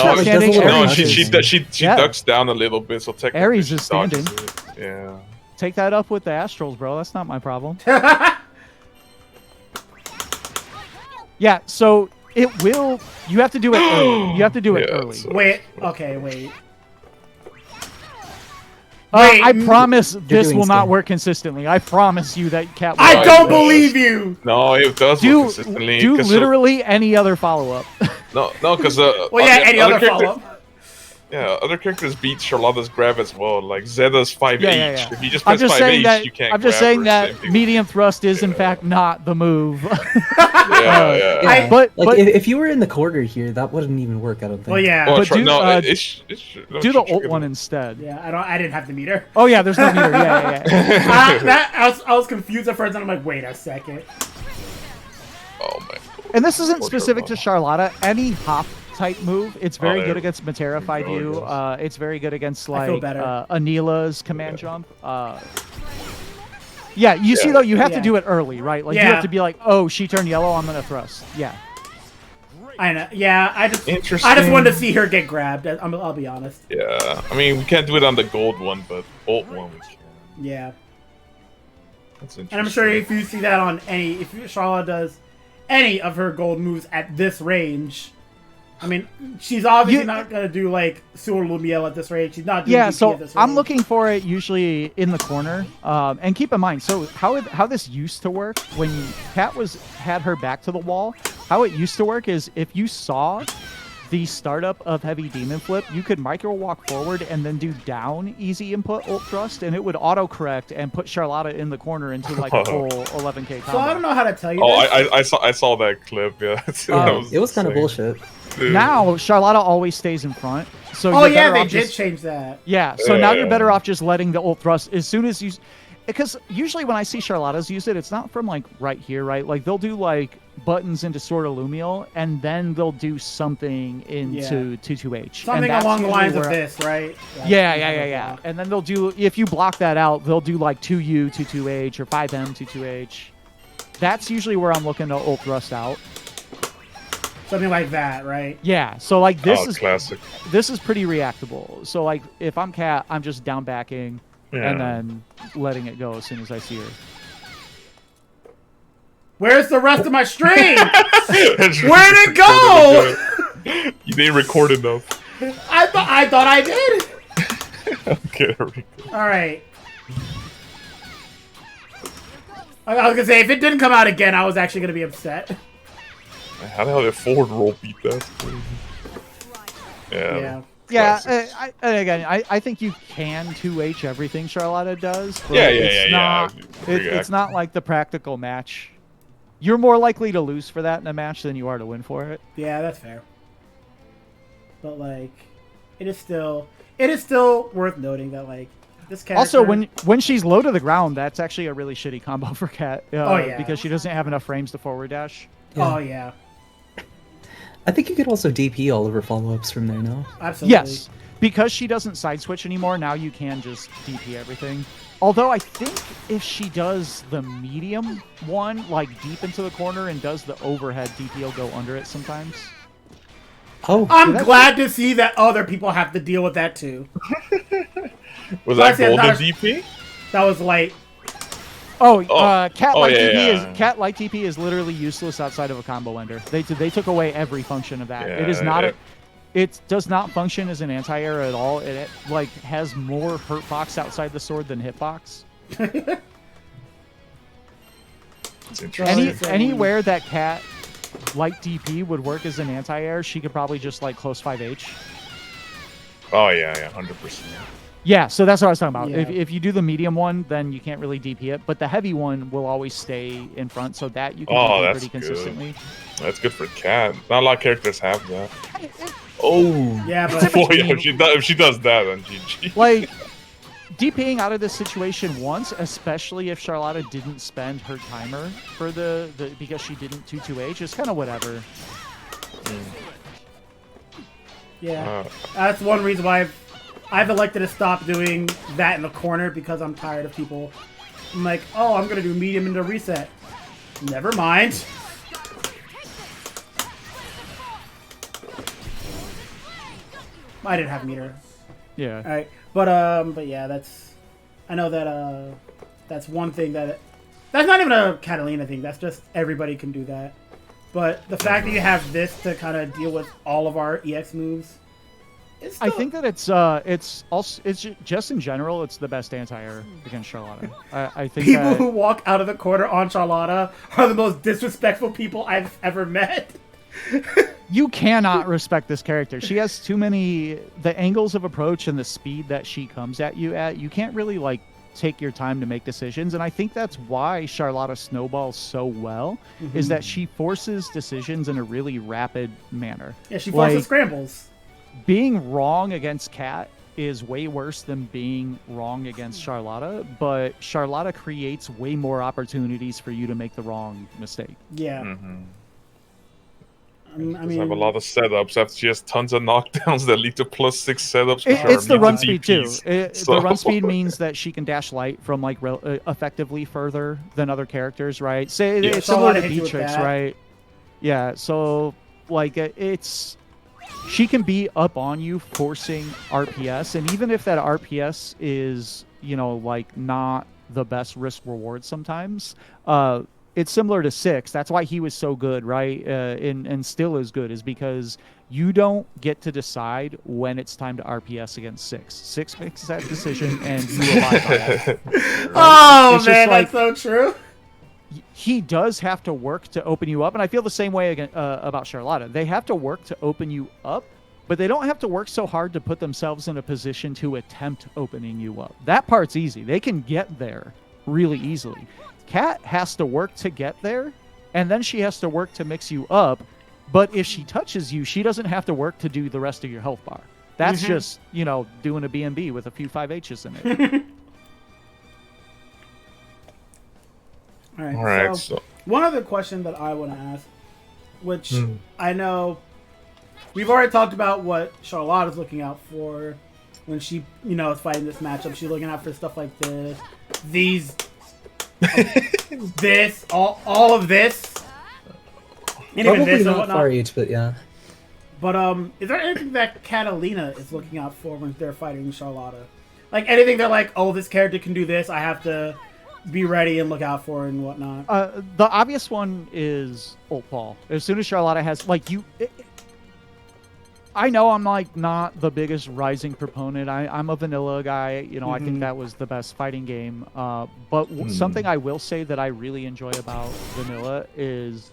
Speaker 4: ducks
Speaker 2: down a little bit, so technically
Speaker 4: Ares is standing.
Speaker 2: Yeah.
Speaker 4: Take that up with the Astrals, bro. That's not my problem. Yeah, so it will. You have to do it early. You have to do it early.
Speaker 1: Wait. Okay, wait.
Speaker 4: I promise this will not work consistently. I promise you that Cat will.
Speaker 1: I don't believe you!
Speaker 2: No, it does work consistently.
Speaker 4: Do literally any other follow-up.
Speaker 2: No, because...
Speaker 1: any other follow-up.
Speaker 2: Yeah, other characters beat Charlotta's grab as well, like Zeta's 5H.
Speaker 4: Yeah.
Speaker 2: If you just press 5H, you can't
Speaker 4: I'm just saying that medium thrust is in fact not the move. But
Speaker 3: if you were in the corner here, that wouldn't even work, I don't think.
Speaker 1: Well, yeah.
Speaker 4: But do the ult one instead.
Speaker 1: Yeah, I didn't have the meter.
Speaker 4: Oh yeah, there's no meter. Yeah.
Speaker 1: I was confused at first, and I'm like, wait a second.
Speaker 2: Oh my.
Speaker 4: And this isn't specific to Charlotta. Any hop type move, it's very good against Matera 5U. It's very good against like Anila's command jump. You see though, you have to do it early, right? Like you have to be like, oh, she turned yellow, I'm gonna thrust. Yeah.
Speaker 1: I know. Yeah, I just wanted to see her get grabbed. I'll be honest.
Speaker 2: Yeah, I mean we can't do it on the gold one, but ult one we can.
Speaker 1: Yeah.
Speaker 2: That's interesting.
Speaker 1: And I'm sure if you see that on if Charlotte does any of her gold moves at this range, I mean, she's obviously not going to do, like, Sur Lumiel at this range. She's not doing DP
Speaker 4: so
Speaker 1: at this range.
Speaker 4: I'm looking for it usually in the corner. And keep in mind, so how this used to work, when Kat had her back to the wall, how it used to work is if you saw the startup of Heavy Demon Flip, you could micro walk forward and then do down easy input ult thrust, and it would auto-correct and put Charlotta in the corner into, like, a full 11k combo.
Speaker 1: So I don't know how to tell you
Speaker 2: this. I saw that clip, yeah.
Speaker 3: It was kind of bullshit.
Speaker 4: Now Charlotta always stays in front. So
Speaker 1: they did change that.
Speaker 4: Yeah, so now you're better off just letting the ult thrust as soon as you, because usually when I see Charlottas use it, it's not from like right here, right? Like they'll do like buttons into Sword of Lumiel, and then they'll do something into 2-2H.
Speaker 1: Something along the lines of this, right?
Speaker 4: Yeah. And then they'll do, if you block that out, they'll do like 2U 2-2H or 5M 2-2H. that's usually where I'm looking to ult thrust out.
Speaker 1: Something like that, right?
Speaker 4: Yeah, so like this is
Speaker 2: classic.
Speaker 4: This is pretty reactable. So like if I'm Cat, I'm just down backing and then letting it go as soon as I see her.
Speaker 1: Where's the rest of my stream? Where'd it go?
Speaker 2: You didn't record enough.
Speaker 1: I thought I did.
Speaker 2: Okay, there we go.
Speaker 1: All right. I was gonna say if it didn't come out again, I was actually gonna be upset.
Speaker 2: How the hell did forward roll beat that? Yeah.
Speaker 4: Yeah, I think you can 2H everything Charlotta does. But it's not like the practical match. You're more likely to lose for that in a match than you are to win for it.
Speaker 1: Yeah, that's fair. But like, it is still worth noting that like this character.
Speaker 4: Also, when she's low to the ground, that's actually a really shitty combo for Cat. Because she doesn't have enough frames to forward dash.
Speaker 1: Yeah. Oh yeah.
Speaker 3: I think you could also DP all of her follow-ups from there now.
Speaker 1: Absolutely.
Speaker 4: Yes, because she doesn't side switch anymore. Now you can just DP everything. Although I think if she does the medium one, like deep into the corner, and does the overhead, DP will go under it sometimes.
Speaker 3: Oh,
Speaker 1: I'm glad to see that other people have to deal with that too.
Speaker 2: Was that golden DP?
Speaker 1: That was light.
Speaker 4: Cat light DP Cat light DP is literally useless outside of a combo ender. They took away every function of that.
Speaker 2: Yeah,
Speaker 4: it is not it does not function as an anti-air at all. It like has more hurt box outside the sword than hitbox. Anywhere that Cat light DP would work as an anti-air, she could probably just like close 5H.
Speaker 2: Oh yeah, 100%.
Speaker 4: Yeah, so that's what I was talking about.
Speaker 1: Yeah.
Speaker 4: If you do the medium one, then you can't really DP it, but the heavy one will always stay in front, so that you can DP pretty consistently.
Speaker 2: That's good for Cat. Not a lot of characters have that. Oh,
Speaker 1: yeah, but
Speaker 2: boy, if she does that, then GG.
Speaker 4: Like, DPing out of this situation once, especially if Charlotta didn't spend her timer for the because she didn't 2-2H, is kind of whatever.
Speaker 1: Yeah, that's one reason why I've elected to stop doing that in the corner because I'm tired of people. I'm like, oh, I'm gonna do medium into reset. Never mind. I didn't have meter.
Speaker 4: Yeah.
Speaker 1: All right, but yeah, I know that that's one thing that's not even a Katalina thing. That's just everybody can do that. But the fact that you have this to kind of deal with all of our EX moves.
Speaker 4: I think that it's just in general, it's the best anti-air against Charlotta. I think
Speaker 1: people who walk out of the corner on Charlotta are the most disrespectful people I've ever met.
Speaker 4: You cannot respect this character. She has too many the angles of approach and the speed that she comes at you at. You can't really like take your time to make decisions, and I think that's why Charlotta snowballs so well. Is that she forces decisions in a really rapid manner.
Speaker 1: Yeah, she forces scrambles.
Speaker 4: Being wrong against Cat is way worse than being wrong against Charlotta, but Charlotta creates way more opportunities for you to make the wrong mistake.
Speaker 1: Yeah.
Speaker 2: I mean, have a lot of setups. After she has tons of knockdowns that lead to +6 setups.
Speaker 4: It's the run speed too. The run speed means that she can dash light from like effectively further than other characters, right? Say it's similar to Beatrix, right? Yeah. So like she can be up on you forcing RPS, and even if that RPS is like not the best risk reward sometimes. It's similar to 6. That's why he was so good, right? And still is good, is because you don't get to decide when it's time to RPS against 6. 6 makes that decision, and you abide by it. Right?
Speaker 1: Oh, man, that's so true.
Speaker 4: He does have to work to open you up, and I feel the same way about Charlotta. They have to work to open you up, but they don't have to work so hard to put themselves in a position to attempt opening you up. That part's easy. They can get there really easily. Cat has to work to get there, and then she has to work to mix you up. But if she touches you, she doesn't have to work to do the rest of your health bar. That's just, doing a BMB with a few 5Hs in it.
Speaker 1: All right. So one other question that I want to ask, which I know we've already talked about what Charlotta's looking out for when she, is fighting this matchup. She's looking out for stuff like this, these This, all of this. And even
Speaker 3: Probably
Speaker 1: this and
Speaker 3: not
Speaker 1: whatnot.
Speaker 3: far each, but yeah.
Speaker 1: But is there anything that Katalina is looking out for when they're fighting Charlotta? Like anything they're like, oh, this character can do this, I have to be ready and look out for it and whatnot.
Speaker 4: The obvious one is Ult Paul. As soon as Charlotta has I know I'm like not the biggest Rising proponent. I'm a vanilla guy. You know, I think that was the best fighting game. But something I will say that I really enjoy about vanilla is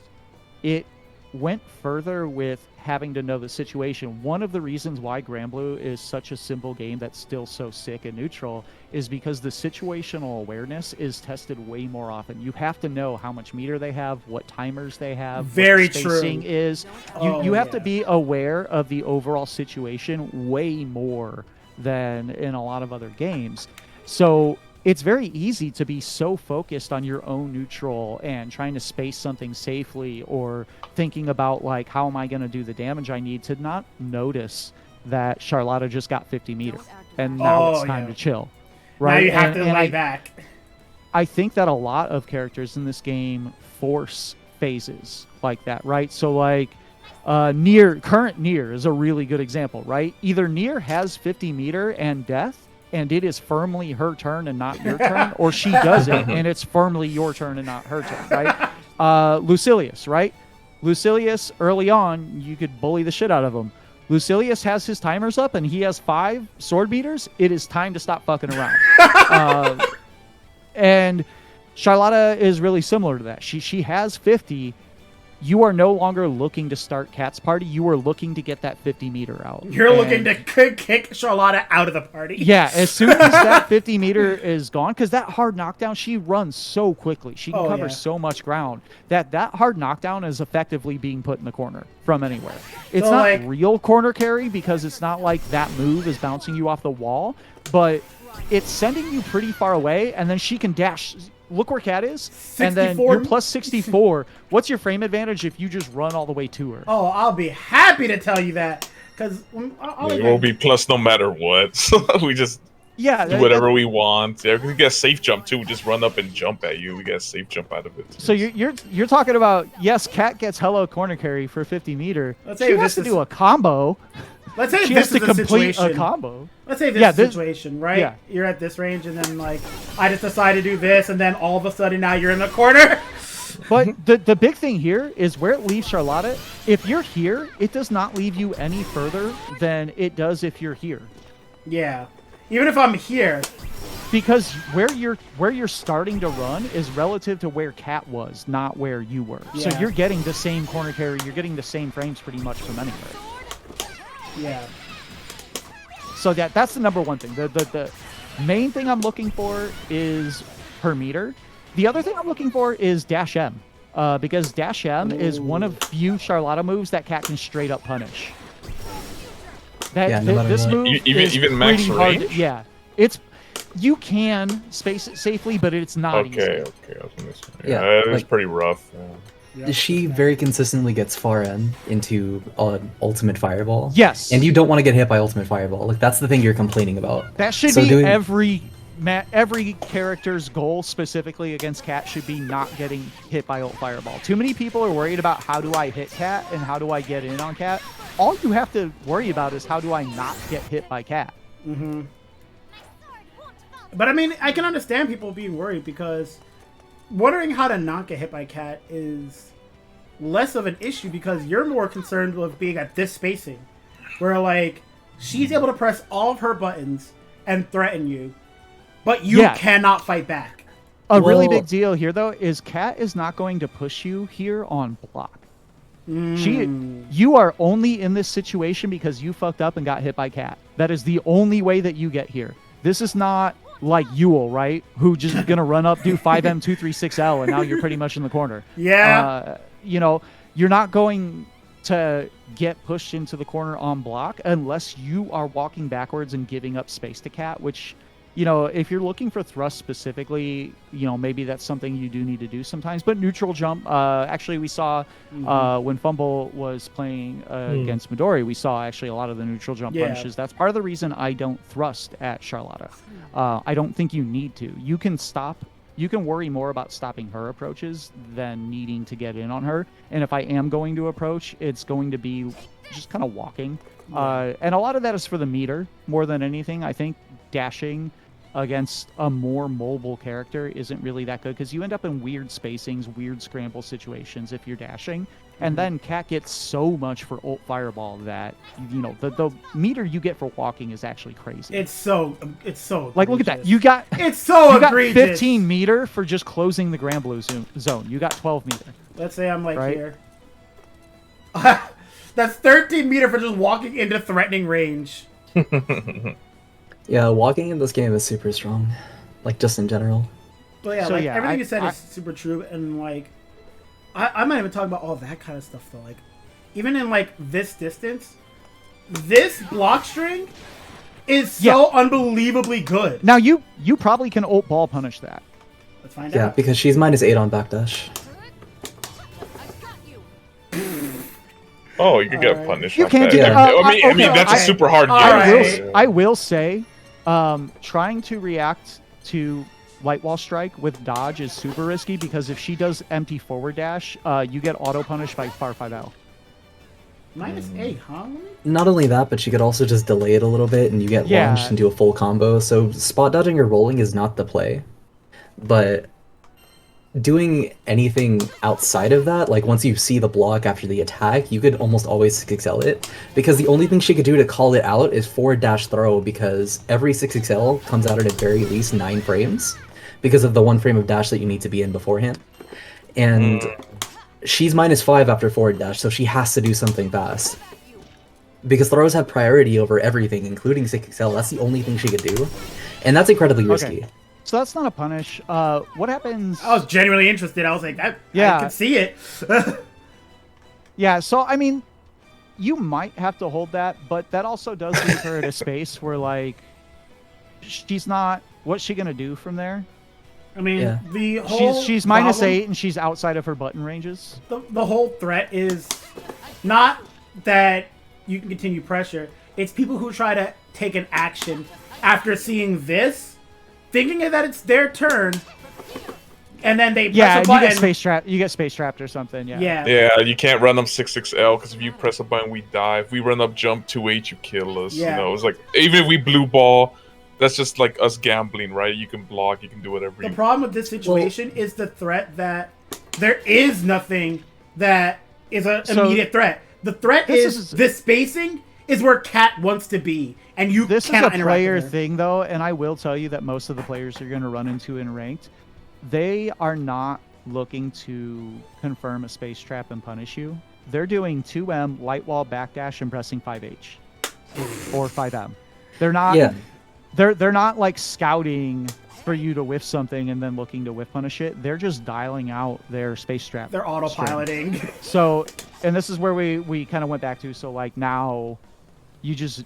Speaker 4: it went further with having to know the situation. One of the reasons why Granblue is such a simple game that's still so sick and neutral is because the situational awareness is tested way more often. You have to know how much meter they have, what timers they have,
Speaker 1: Very
Speaker 4: what the spacing
Speaker 1: true.
Speaker 4: is. You have to be aware of the overall situation way more than in a lot of other games. So it's very easy to be so focused on your own neutral and trying to space something safely or thinking about like, how am I going to do the damage I need, to not notice that Charlotta just got 50 meter and now it's time to chill. Right?
Speaker 1: Now you have to lay back.
Speaker 4: I think that a lot of characters in this game force phases like that, right? So like current Nier is a really good example, right? Either Nier has 50 meter and death, and it is firmly her turn and not your turn, or she doesn't, and it's firmly your turn and not her turn, right? Lucilius, right? Lucilius, early on, you could bully the shit out of him. Lucilius has his timers up, and he has 5 sword beaters. It is time to stop fucking around. And Charlotta is really similar to that. She has 50. You are no longer looking to start Cat's party. You are looking to get that 50 meter out.
Speaker 1: You're looking to kick Charlotta out of the party.
Speaker 4: Yeah, as soon as that 50 meter is gone, because that hard knockdown, she runs so quickly. She can cover so much ground that hard knockdown is effectively being put in the corner from anywhere. It's
Speaker 1: So,
Speaker 4: not
Speaker 1: like,
Speaker 4: real corner carry because it's not like that move is bouncing you off the wall, but it's sending you pretty far away, and then she can dash. Look where Cat is,
Speaker 1: 64?
Speaker 4: and then you're plus 64. What's your frame advantage if you just run all the way to her?
Speaker 1: Oh, I'll be happy to tell you that. Because
Speaker 2: It will be plus no matter what. So we just do whatever we want. Yeah, we get a safe jump too. We just run up and jump at you. We get a safe jump out of it.
Speaker 4: So you're talking about, yes, Cat gets hello corner carry for 50 meter.
Speaker 1: Let's say
Speaker 4: She
Speaker 1: this
Speaker 4: has to
Speaker 1: is-
Speaker 4: do a combo.
Speaker 1: Let's say
Speaker 4: She
Speaker 1: this
Speaker 4: has to
Speaker 1: is a
Speaker 4: complete
Speaker 1: situation.
Speaker 4: a combo.
Speaker 1: Let's say this
Speaker 4: Yeah,
Speaker 1: is a situation, right?
Speaker 4: yeah.
Speaker 1: You're at this range, and then like I just decide to do this, and then all of a sudden now you're in the corner.
Speaker 4: But the big thing here is where it leaves Charlotta. If you're here, it does not leave you any further than it does if you're here.
Speaker 1: Yeah, even if I'm here.
Speaker 4: Because where you're starting to run is relative to where Cat was, not where you were.
Speaker 1: Yeah.
Speaker 4: So you're getting the same corner carry, you're getting the same frames pretty much from anywhere.
Speaker 1: Yeah.
Speaker 4: So that's the number one thing. The main thing I'm looking for is her meter. The other thing I'm looking for is Dash M. Because Dash M is one of few Charlotta moves that Cat can straight up punish. This move
Speaker 2: even max
Speaker 4: pretty hard.
Speaker 2: range?
Speaker 4: Yeah. You can space it safely, but it's not easy.
Speaker 2: Okay. I was gonna say.
Speaker 3: Yeah,
Speaker 2: It was
Speaker 3: like-
Speaker 2: pretty rough.
Speaker 3: She very consistently gets far in into ultimate fireball.
Speaker 4: Yes.
Speaker 3: And you don't want to get hit by ultimate fireball. Like that's the thing you're complaining about.
Speaker 4: That should
Speaker 3: So
Speaker 4: be
Speaker 3: doing-
Speaker 4: every character's goal, specifically against Cat, should be not getting hit by ult fireball. Too many people are worried about how do I hit Cat and how do I get in on Cat. All you have to worry about is how do I not get hit by Cat.
Speaker 1: Mm-hmm. But I mean, I can understand people being worried because wondering how to not get hit by Cat is less of an issue because you're more concerned with being at this spacing, where like she's able to press all of her buttons and threaten you, but you cannot fight back.
Speaker 4: A really big deal here, though, is Cat is not going to push you here on block. You are only in this situation because you fucked up and got hit by Cat. That is the only way that you get here. This is not like Yule, right? Who just gonna run up, do 5M236L, and now you're pretty much in the corner.
Speaker 1: Yeah.
Speaker 4: You're not going to get pushed into the corner on block unless you are walking backwards and giving up space to Cat, which, if you're looking for thrust specifically, maybe that's something you do need to do sometimes. But neutral jump, actually we saw when Fumble was playing against Midori, we saw actually a lot of the neutral jump punishes. That's part of the reason I don't thrust at Charlotta. I don't think you need to. You can stop you can worry more about stopping her approaches than needing to get in on her. And if I am going to approach, it's going to be just kind of walking. And a lot of that is for the meter more than anything. I think dashing against a more mobile character isn't really that good because you end up in weird spacings, weird scramble situations if you're dashing. And then Cat gets so much for ult Fireball that, you know, the meter you get for walking is actually crazy.
Speaker 1: It's so
Speaker 4: like, look at that.
Speaker 1: It's so
Speaker 4: you got
Speaker 1: egregious.
Speaker 4: 15 meter for just closing the Grand Blue zone. You got 12 meter.
Speaker 1: Let's say I'm like here. That's 13 meter for just walking into threatening range.
Speaker 3: Yeah, walking in this game is super strong. Like, just in general.
Speaker 1: But yeah, everything you said is super true, and like, I'm not even talking about all that kind of stuff though. Like, even in like this distance, this block string is so unbelievably good.
Speaker 4: Now you probably can ult ball punish that.
Speaker 1: Let's find out.
Speaker 3: Yeah, because she's -8 on backdash.
Speaker 2: Oh, you could get punished.
Speaker 4: You can't do
Speaker 2: that.
Speaker 4: that.
Speaker 2: I mean, that's a super hard game.
Speaker 4: I will say, trying to react to Light Wall Strike with dodge is super risky because if she does empty forward dash, you get auto punished by Far 5L.
Speaker 1: -8, huh?
Speaker 3: Not only that, but she could also just delay it a little bit and you get launched and do a full combo. So spot dodging or rolling is not the play. But doing anything outside of that, like once you see the block after the attack, you could almost always 6XL it. Because the only thing she could do to call it out is forward dash throw, because every 6XL comes out at a very least 9 frames. Because of the 1 frame of dash that you need to be in beforehand. And she's -5 after forward dash, so she has to do something fast. Because throws have priority over everything, including 6XL. That's the only thing she could do. And that's incredibly risky.
Speaker 4: So that's not a punish. What happens...
Speaker 1: I was genuinely interested. I was like, I can see it.
Speaker 4: Yeah, so, I mean, you might have to hold that, but that also does leave her at a space where, like, she's not... What's she going to do from there?
Speaker 1: I mean, the whole
Speaker 4: she's -8 and she's outside of her button ranges.
Speaker 1: The whole threat is not that you can continue pressure. It's people who try to take an action after seeing this, thinking that it's their turn, and then they press a button.
Speaker 4: You get space trapped or something.
Speaker 2: Yeah, you can't run up 6XL because if you press a button, we die. If we run up jump 2H, you kill us.
Speaker 1: Yeah.
Speaker 2: You know, it's like even if we blue ball. That's just like us gambling, right? You can block, you can do whatever.
Speaker 1: The problem with this situation is the threat that there is nothing that is an immediate threat. The threat is the spacing is where Cat wants to be, and you
Speaker 4: This
Speaker 1: cannot
Speaker 4: is a player thing, though, and I will tell you that most of the players you're going to run into in ranked, they are not looking to confirm a space trap and punish you. They're doing 2M, light wall, backdash, and pressing 5H or 5M. They're not.
Speaker 3: Yeah.
Speaker 4: They're not like scouting for you to whiff something and then looking to whiff punish it. They're just dialing out their space trap.
Speaker 1: They're autopiloting.
Speaker 4: So, and this is where we kind of went back to. So like now, you just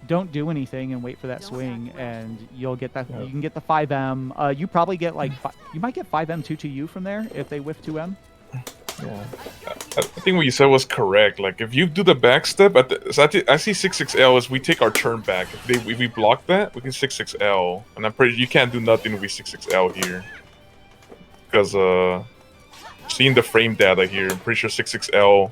Speaker 4: don't do anything and wait for that swing, and you'll get that. You can get the 5M. You probably get like you might get 5M 2-2U from there if they whiff 2M.
Speaker 2: Yeah. I think what you said was correct. Like, if you do the back step, I see 6XL as we take our turn back. If we block that, we can 6XL. And I'm pretty you can't do nothing if we 6XL here. Because, seeing the frame data here, I'm pretty sure 6XL,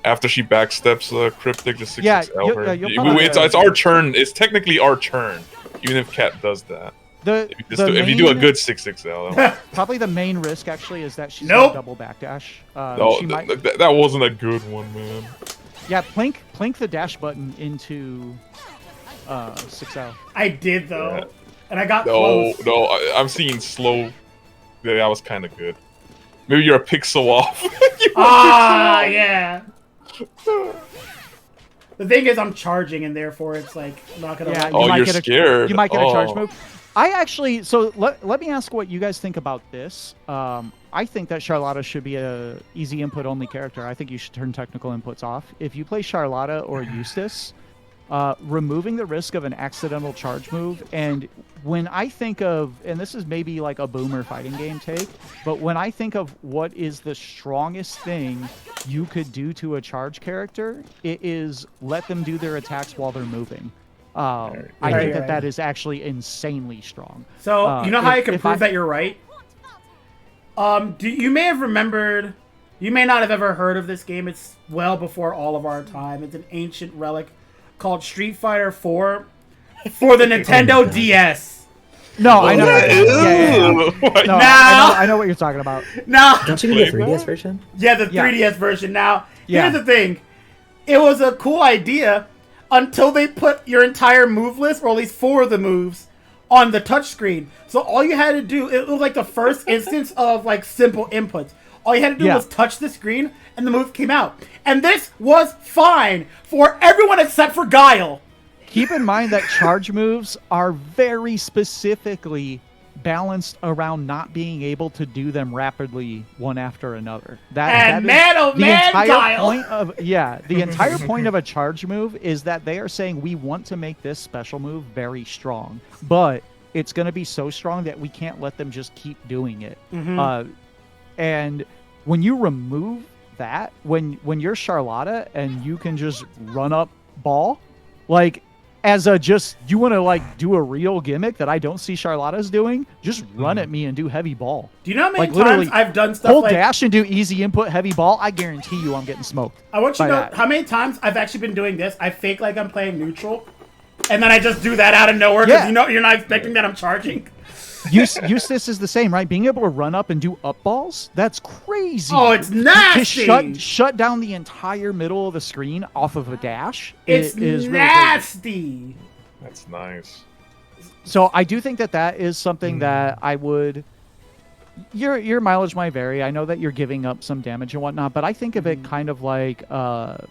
Speaker 2: after she backsteps Cryptic, just 6XL her. It's our turn. It's technically our turn, even if Cat does that. If you do a good 6XL.
Speaker 4: Probably the main risk actually is that she's gonna double backdash.
Speaker 2: That wasn't a good one, man.
Speaker 4: Yeah, plink the dash button into 6L.
Speaker 1: I did though, and I got close.
Speaker 2: No, I'm seeing slow. Yeah, that was kind of good. Maybe you're a pixel off.
Speaker 1: Yeah. The thing is, I'm charging, and therefore it's like not gonna.
Speaker 2: Yeah, you're scared.
Speaker 4: You might get a charge move. I actually, so let me ask what you guys think about this. I think that Charlotta should be a easy input only character. I think you should turn technical inputs off. If you play Charlotta or Eustace, removing the risk of an accidental charge move, and when I think of, and this is maybe like a boomer fighting game take, but when I think of what is the strongest thing you could do to a charge character, it is let them do their attacks while they're moving. I think that is actually insanely strong.
Speaker 1: So you know how I can prove that you're right? You may have remembered. You may not have ever heard of this game. It's well before all of our time. It's an ancient relic called Street Fighter 4 for the Nintendo DS.
Speaker 4: No, I know. No,
Speaker 1: Now,
Speaker 4: I know what you're talking about.
Speaker 1: Now,
Speaker 3: Don't you mean the 3DS version?
Speaker 1: yeah, the 3DS version. Now,
Speaker 4: Yeah.
Speaker 1: here's the thing. It was a cool idea until they put your entire move list, or at least 4 of the moves, on the touchscreen. So all you had to do, it was like the first instance of like simple inputs. All you had to do was touch the screen, and the move came out. And this was fine for everyone except for Guile.
Speaker 4: Keep in mind that charge moves are very specifically balanced around not being able to do them rapidly one after another.
Speaker 1: And man, oh man, Guile!
Speaker 4: The entire point of a charge move is that they are saying we want to make this special move very strong, but it's going to be so strong that we can't let them just keep doing it. And when you remove that, when you're Charlotta and you can just run up ball, like as a you want to like do a real gimmick that I don't see Charlotta's doing, just run at me and do heavy ball.
Speaker 1: Do you know how many
Speaker 4: like,
Speaker 1: times I've done stuff
Speaker 4: hold
Speaker 1: like
Speaker 4: dash and do easy input heavy ball? I guarantee you I'm getting smoked.
Speaker 1: I want you to know
Speaker 4: that.
Speaker 1: how many times I've actually been doing this. I fake like I'm playing neutral, and then I just do that out of nowhere because you know you're not expecting that I'm charging.
Speaker 4: Eustace is the same, right? Being able to run up and do up balls, that's crazy.
Speaker 1: Oh, it's nasty.
Speaker 4: To shut down the entire middle of the screen off of a dash
Speaker 1: It's
Speaker 4: is
Speaker 1: nasty.
Speaker 4: Really
Speaker 2: That's nice.
Speaker 4: so I do think that is something that I would... Your mileage might vary. I know that you're giving up some damage and whatnot, but I think of it kind of like... the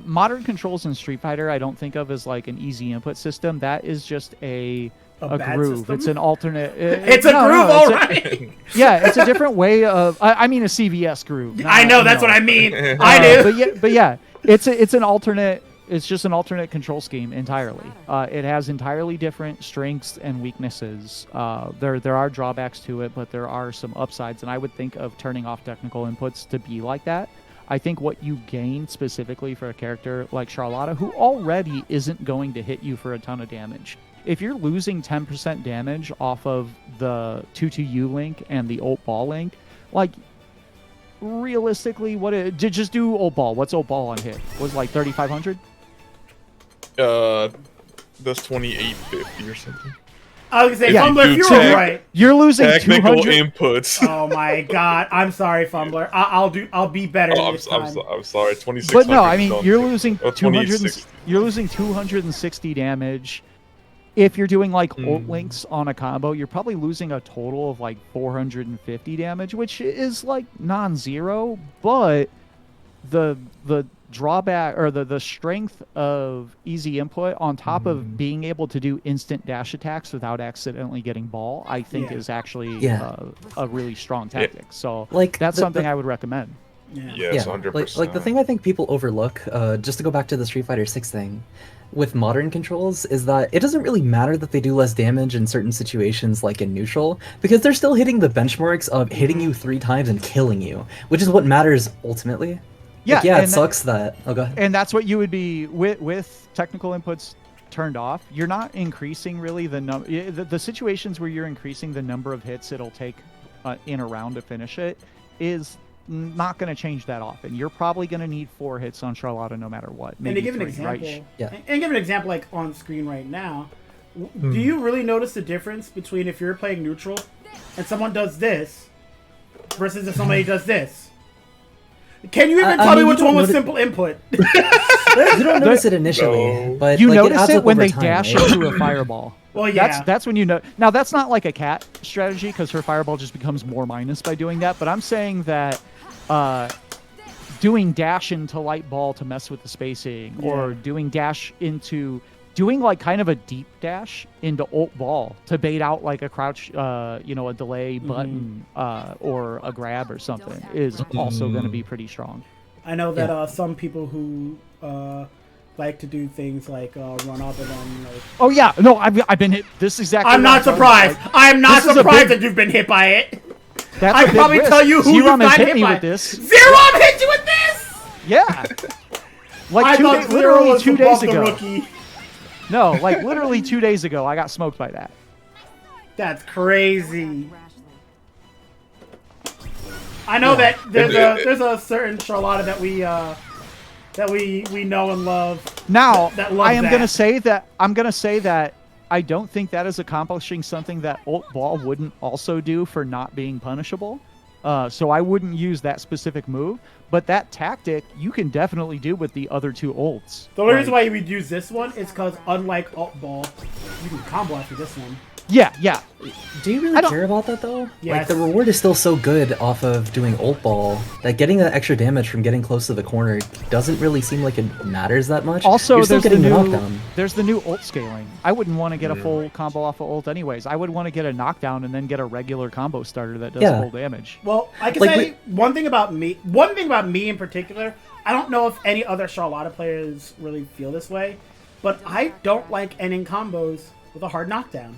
Speaker 4: modern controls in Street Fighter I don't think of as like an easy input system. That is just a groove.
Speaker 1: System?
Speaker 4: It's an alternate.
Speaker 1: It's a groove, all right.
Speaker 4: Yeah, it's a different way of. I mean, a CVS groove.
Speaker 1: I know that's what I mean. I do.
Speaker 4: But yeah, it's an alternate. It's just an alternate control scheme entirely. It has entirely different strengths and weaknesses. There are drawbacks to it, but there are some upsides. And I would think of turning off technical inputs to be like that. I think what you gain specifically for a character like Charlotta, who already isn't going to hit you for a ton of damage. If you're losing 10% damage off of the 2-2-U link and the ult ball link, like, realistically, just do ult ball. What's ult ball on hit? Was like 3,500?
Speaker 2: That's 2850 or something.
Speaker 1: I was gonna say,
Speaker 4: Yeah,
Speaker 1: Fumbler, if you're right.
Speaker 4: You're losing
Speaker 2: Technical
Speaker 4: 200
Speaker 2: inputs.
Speaker 1: Oh my god, I'm sorry, Fumbler. I'll be better this time.
Speaker 2: I'm sorry, 2600.
Speaker 4: But no, I mean, you're losing
Speaker 2: 260.
Speaker 4: You're losing 260 damage. If you're doing like ult links on a combo, you're probably losing a total of like 450 damage, which is like non-zero, but the drawback or the strength of easy input on top of being able to do instant dash attacks without accidentally getting ball, I think is actually a really strong tactic. So
Speaker 3: Like,
Speaker 4: that's something I would recommend.
Speaker 2: Yes, 100%.
Speaker 3: Like the thing I think people overlook, just to go back to the Street Fighter 6 thing, with modern controls, is that it doesn't really matter that they do less damage in certain situations, like in neutral, because they're still hitting the benchmarks of hitting you 3 times and killing you, which is what matters ultimately.
Speaker 4: Yeah,
Speaker 3: like, it sucks that... Oh, go ahead.
Speaker 4: And that's what you would be... With technical inputs turned off, you're not increasing really the situations where you're increasing the number of hits it'll take in a round to finish it is not going to change that often. You're probably going to need 4 hits on Charlotta no matter what.
Speaker 1: And to give an
Speaker 4: 3,
Speaker 1: example,
Speaker 4: right?
Speaker 1: and give an example like on screen right now, do you really notice the difference between if you're playing neutral and someone does this versus if somebody does this? Can you even tell me which one was simple input?
Speaker 3: You don't notice it initially, but
Speaker 4: you
Speaker 3: like,
Speaker 4: notice
Speaker 3: it
Speaker 4: when
Speaker 3: over
Speaker 4: they
Speaker 3: time,
Speaker 4: dash
Speaker 3: right?
Speaker 4: into a fireball.
Speaker 1: Well, yeah.
Speaker 4: That's when you know. Now, that's not like a cat strategy because her fireball just becomes more minus by doing that. But I'm saying that doing dash into light ball to mess with the spacing, or doing dash into doing like kind of a deep dash into ult ball to bait out like a crouch, a delay button or a grab or something is also going to be pretty strong.
Speaker 1: I know that some people who like to do things like run up and then like...
Speaker 4: Oh yeah, no, I've been hit this exactly.
Speaker 1: I'm not surprised. I'm not surprised that you've been hit by it. I can probably tell you who
Speaker 4: Zerom
Speaker 1: you've
Speaker 4: has
Speaker 1: got
Speaker 4: hit me
Speaker 1: by.
Speaker 4: with this.
Speaker 1: Zerom hit you with this?
Speaker 4: Yeah. Like
Speaker 1: I thought
Speaker 4: literally 2 days ago.
Speaker 1: Rookie.
Speaker 4: No, like literally 2 days ago, I got smoked by that.
Speaker 1: That's crazy. I know that there's a certain Charlotta that we know and love.
Speaker 4: Now,
Speaker 1: that loves
Speaker 4: I am
Speaker 1: that.
Speaker 4: gonna say that I don't think that is accomplishing something that ult ball wouldn't also do for not being punishable. So I wouldn't use that specific move, but that tactic you can definitely do with the other two ults.
Speaker 1: The only reason why you would use this one is because unlike ult ball, you can combo after this one.
Speaker 4: Yeah, yeah.
Speaker 3: Do you really care about that though?
Speaker 1: Yes.
Speaker 3: Like the reward is still so good off of doing ult ball that getting that extra damage from getting close to the corner doesn't really seem like it matters that much.
Speaker 4: Also,
Speaker 3: you're still
Speaker 4: there's
Speaker 3: getting
Speaker 4: the
Speaker 3: the
Speaker 4: new
Speaker 3: knockdown.
Speaker 4: there's the new ult scaling. I wouldn't want to get a full combo off of ult anyways. I would want to get a knockdown and then get a regular combo starter that does full damage.
Speaker 1: Well, I can say one thing about me in particular. I don't know if any other Charlotta players really feel this way, but I don't like ending combos with a hard knockdown.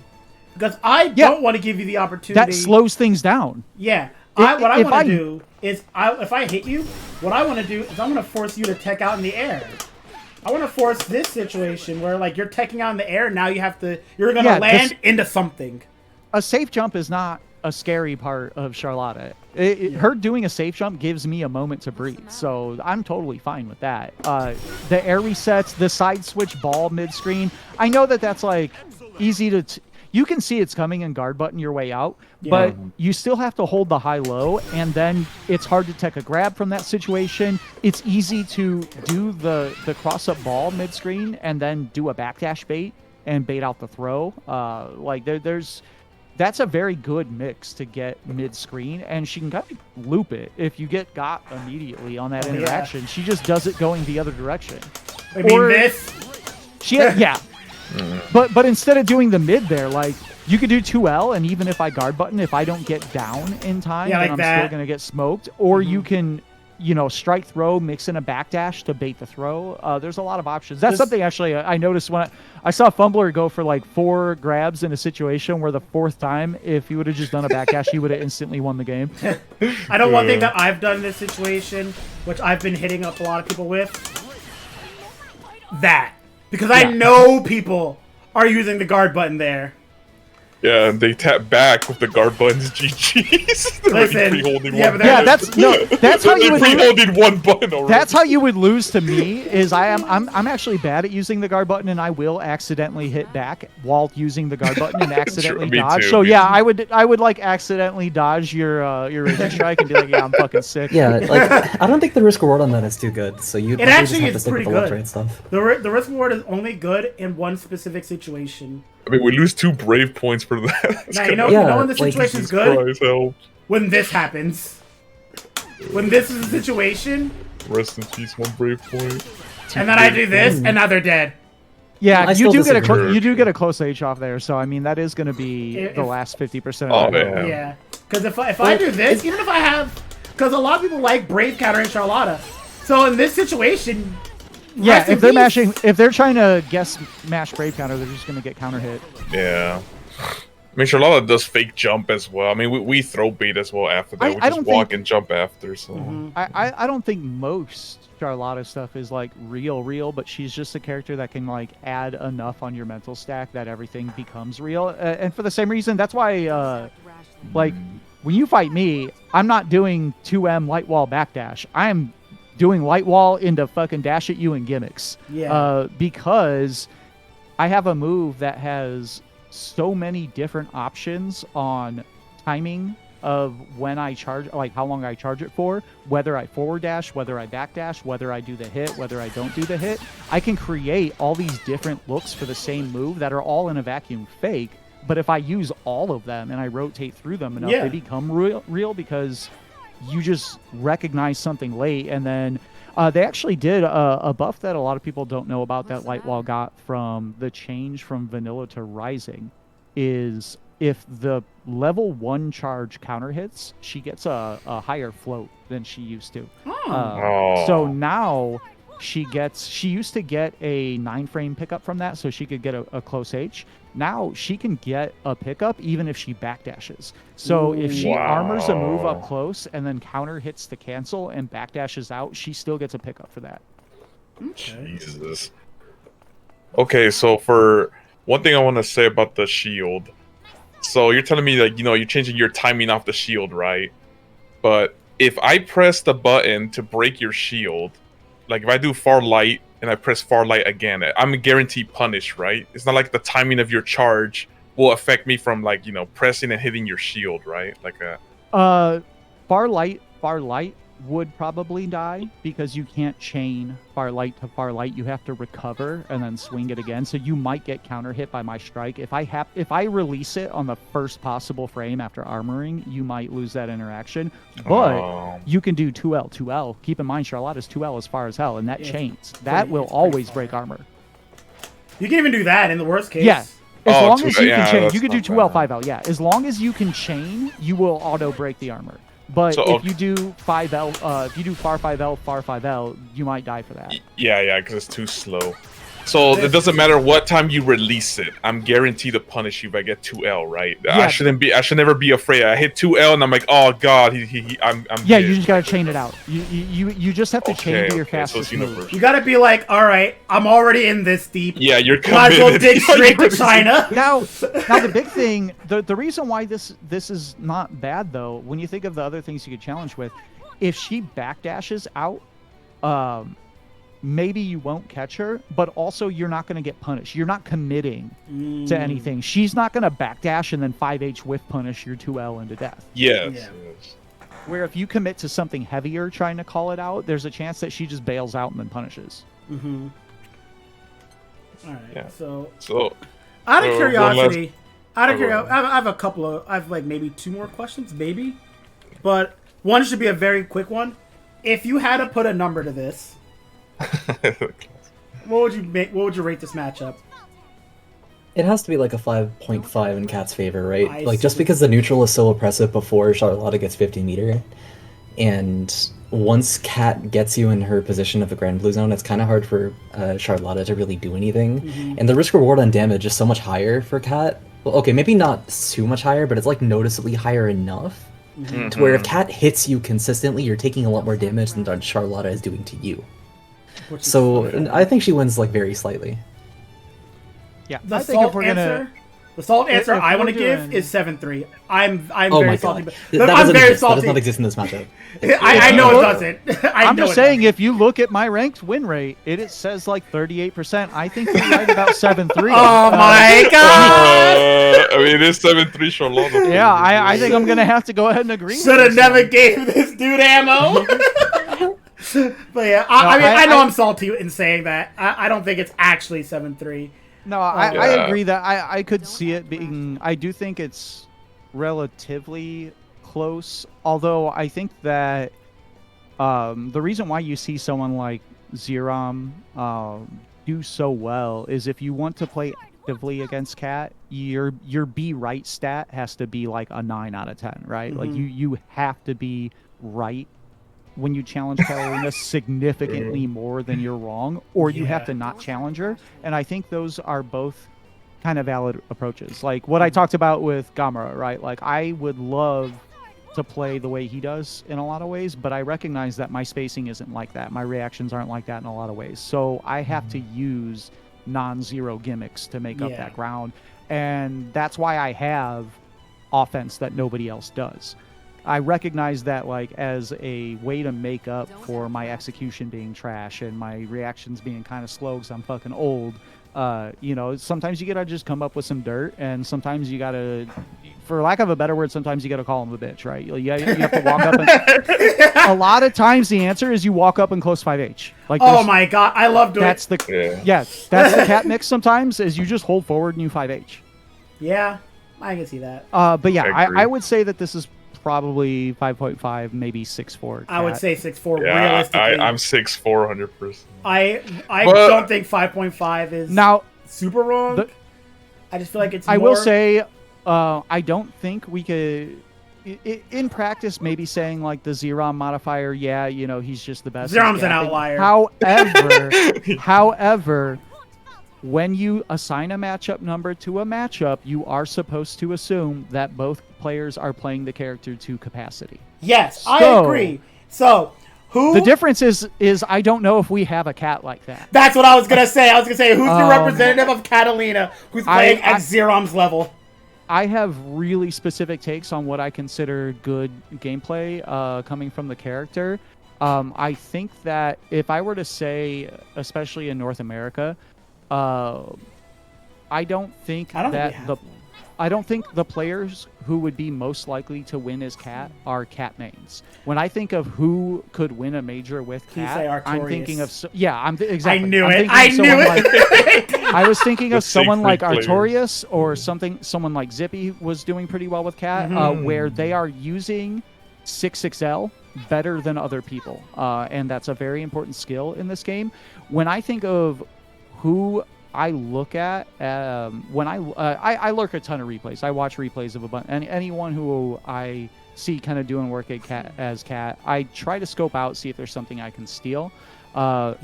Speaker 1: Because I don't want to give you the opportunity.
Speaker 4: That slows things down.
Speaker 1: Yeah. What I want to do is, if I hit you, what I want to do is I'm going to force you to tech out in the air. I want to force this situation where, like, you're teching out in the air, and now you're going to land into something.
Speaker 4: A safe jump is not a scary part of Charlotta. Her doing a safe jump gives me a moment to breathe, so I'm totally fine with that. The air resets, the side switch ball mid-screen, I know that that's, like, easy to... You can see it's coming and guard button your way out, but you still have to hold the high-low, and then it's hard to take a grab from that situation. It's easy to do the cross-up ball mid-screen and then do a backdash bait and bait out the throw. That's a very good mix to get mid-screen, and she can kind of loop it if you get got immediately on that interaction. Yeah. She just does it going the other direction.
Speaker 1: I mean, this?
Speaker 4: Yeah. But instead of doing the mid there, like, you could do 2L, and even if I guard button, if I don't get down in time, then I'm still going to get smoked. Or you can, strike throw, mix in a backdash to bait the throw. There's a lot of options. That's something, actually, I noticed when I saw Fumbler go for, like, 4 grabs in a situation where the 4th time, if he would have just done a backdash, he would have instantly won the game.
Speaker 1: I know one thing that I've done in this situation, which I've been hitting up a lot of people with, because I know people are using the guard button there.
Speaker 2: Yeah, and they tap back with the guard buttons. GG's.
Speaker 4: That's how you would
Speaker 2: pre-holding one button already.
Speaker 4: That's how you would lose to me. Is I'm actually bad at using the guard button, and I will accidentally hit back while using the guard button and accidentally dodge. So yeah, I would like accidentally dodge your raging strike and be like, yeah, I'm fucking sick.
Speaker 3: Yeah, like I don't think the risk reward on that is too good. So you
Speaker 1: actually
Speaker 3: just have to
Speaker 1: is
Speaker 3: stick
Speaker 1: pretty
Speaker 3: with the left
Speaker 1: good.
Speaker 3: right stuff.
Speaker 1: The risk reward is only good in one specific situation.
Speaker 2: I mean, we lose 2 brave points for that.
Speaker 1: Now, you know when the situation is good? When this happens. When this is a situation.
Speaker 2: Rest in peace, 1 brave point.
Speaker 1: And then I do this, and now they're dead.
Speaker 4: Yeah, you do get a close H off there, so I mean that is going to be the last 50% of
Speaker 2: that.
Speaker 1: Yeah, because if I do this, even if I have, because a lot of people like brave countering Charlotta, so in this situation.
Speaker 4: Yeah, if they're trying to guess mash brave counter, they're just going to get counter hit.
Speaker 2: Yeah. I mean, Charlotta does fake jump as well. I mean, we throw bait as well after that. We just walk and jump after, so...
Speaker 4: I don't think most Charlotta stuff is, like, real, but she's just a character that can, like, add enough on your mental stack that everything becomes real. And for the same reason, that's why, like, when you fight me, I'm not doing 2M light wall backdash. I am doing light wall into fucking dash at you and gimmicks.
Speaker 1: Yeah.
Speaker 4: Because I have a move that has so many different options on timing of when I charge, like how long I charge it for, whether I forward dash, whether I back dash, whether I do the hit, whether I don't do the hit. I can create all these different looks for the same move that are all in a vacuum fake. But if I use all of them and I rotate through them enough, they become real because you just recognize something late. And then they actually did a buff that a lot of people don't know about that Lightwall got from the change from vanilla to rising is if the level 1 charge counter hits, she gets a higher float than she used to. So now she used to get a 9-frame pickup from that, so she could get a close H. Now she can get a pickup even if she backdashes. So if she armors a move up close and then counter hits the cancel and backdashes out, she still gets a pickup for that.
Speaker 2: Jesus. Okay, so for one thing I want to say about the shield. So you're telling me that, you're changing your timing off the shield, right? But if I press the button to break your shield, like if I do far light and I press far light again, I'm guaranteed punished, right? It's not like the timing of your charge will affect me from like, pressing and hitting your shield, right? Like
Speaker 4: far light would probably die because you can't chain far light to far light. You have to recover and then swing it again. So you might get counter hit by my strike. If I release it on the first possible frame after armoring, you might lose that interaction. But you can do 2L, 2L. Keep in mind, Charlotta's 2L as far as hell, and that chains. That will always break armor.
Speaker 1: You can even do that in the worst case.
Speaker 4: Yeah. As long as you can chain, you can do 2L,
Speaker 2: bad.
Speaker 4: 5L. Yeah, as long as you can chain, you will auto break the armor. But if you do 5L, if you do far 5L, far 5L, you might die for that.
Speaker 2: Yeah, because it's too slow. So it doesn't matter what time you release it. I'm guaranteed to punish you if I get 2L, right? Yeah. I should never be afraid. I hit 2L and I'm like, oh god, I'm
Speaker 4: Yeah,
Speaker 2: dead.
Speaker 4: you just gotta chain it out. You just have to chain to your fastest move.
Speaker 1: You gotta be like, all right, I'm already in this deep.
Speaker 2: Yeah, you're
Speaker 1: might as well
Speaker 2: committed.
Speaker 1: dig straight to China.
Speaker 4: Now the big thing, the reason why this is not bad though, when you think of the other things you could challenge with, if she backdashes out, maybe you won't catch her, but also you're not going to get punished. You're not committing to anything. She's not going to backdash and then 5H whiff punish your 2L into death.
Speaker 2: Yes.
Speaker 4: Where if you commit to something heavier trying to call it out, there's a chance that she just bails out and then punishes.
Speaker 1: Mm-hmm. All right.
Speaker 2: Yeah.
Speaker 1: So
Speaker 2: out
Speaker 1: of curiosity, I have a couple of, I have like maybe 2 more questions, maybe, but one should be a very quick one. If you had to put a number to this, what would you rate this matchup?
Speaker 3: It has to be like a 5.5 in Cat's favor, right? Just because the neutral is so oppressive before Charlotta gets 50 meter, and once Cat gets you in her position of the Grand Blue Zone, it's kind of hard for Charlotta to really do anything. Mm-hmm. And the risk reward on damage is so much higher for Cat. Well, okay, maybe not too much higher, but it's like noticeably higher enough to where if Cat hits you consistently, you're taking a lot more damage than Charlotta is doing to you. So I think she wins like very slightly.
Speaker 4: Yeah,
Speaker 1: the salt answer I want to give is 7-3. I'm very salty. I'm very salty.
Speaker 3: That does not exist in this matchup.
Speaker 1: I know it doesn't.
Speaker 4: I'm just saying, if you look at my ranked win rate, it says like 38%. I think you're right about 7-3.
Speaker 1: Oh my god!
Speaker 2: I mean, it is 7-3 Charlotta.
Speaker 4: Yeah, I think I'm gonna have to go ahead and agree.
Speaker 1: Should have never gave this dude ammo. But yeah, I know I'm salty in saying that. I don't think it's actually 7-3.
Speaker 4: No, I agree that I could see it being. I do think it's relatively close. Although I think that the reason why you see someone like Zerom do so well is if you want to play actively against Cat, your be right stat has to be like a 9 out of 10, right? Mm-hmm. Like you have to be right when you challenge Katalina significantly more than you're wrong, or you have to not challenge her. And I think those are both kind of valid approaches. Like what I talked about with Gamera, right? Like I would love to play the way he does in a lot of ways, but I recognize that my spacing isn't like that. My reactions aren't like that in a lot of ways. So I have to use non-zero gimmicks to make up that ground. And that's why I have offense that nobody else does. I recognize that like as a way to make up for my execution being trash and my reactions being kind of slow because I'm fucking old. Sometimes you gotta just come up with some dirt, and sometimes you gotta, for lack of a better word, sometimes you gotta call him a bitch, right? You have to walk up and a lot of times the answer is you walk up and close 5H. Like,
Speaker 1: oh my god, I love doing
Speaker 4: that's the that's the Cat mix sometimes is you just hold forward and you 5H.
Speaker 1: Yeah, I can see that.
Speaker 4: But yeah, I would say that this is probably 5.5, maybe 6'4". Cat.
Speaker 1: I would say 6'4". Realistically,
Speaker 2: I'm 6'4", 100%.
Speaker 1: I don't think 5.5 is
Speaker 4: now
Speaker 1: super wrong. I just feel like it's.
Speaker 4: I will say, I don't think we could. In practice, maybe saying like the Zerom modifier, he's just the best.
Speaker 1: Zerom's an outlier.
Speaker 4: However, when you assign a matchup number to a matchup, you are supposed to assume that both players are playing the character to capacity.
Speaker 1: Yes, I agree. So, who...
Speaker 4: The difference is I don't know if we have a Cat like that.
Speaker 1: That's what I was going to say. Who's the representative of Katalina who's playing at Zerom's level?
Speaker 4: I have really specific takes on what I consider good gameplay coming from the character. I think that if I were to say, especially in North America, I don't think the players who would be most likely to win as Cat are Cat mains. When I think of who could win a major with Cat, I'm thinking of exactly.
Speaker 1: I knew it.
Speaker 4: I was thinking of someone like
Speaker 2: players.
Speaker 4: Artorias or someone like Zippy was doing pretty well with Cat, where they are using 6XL better than other people, and that's a very important skill in this game. When I think of who I look at when I lurk a ton of replays. I watch replays of a bunch, and anyone who I see kind of doing work as Cat, I try to scope out, see if there's something I can steal. Maya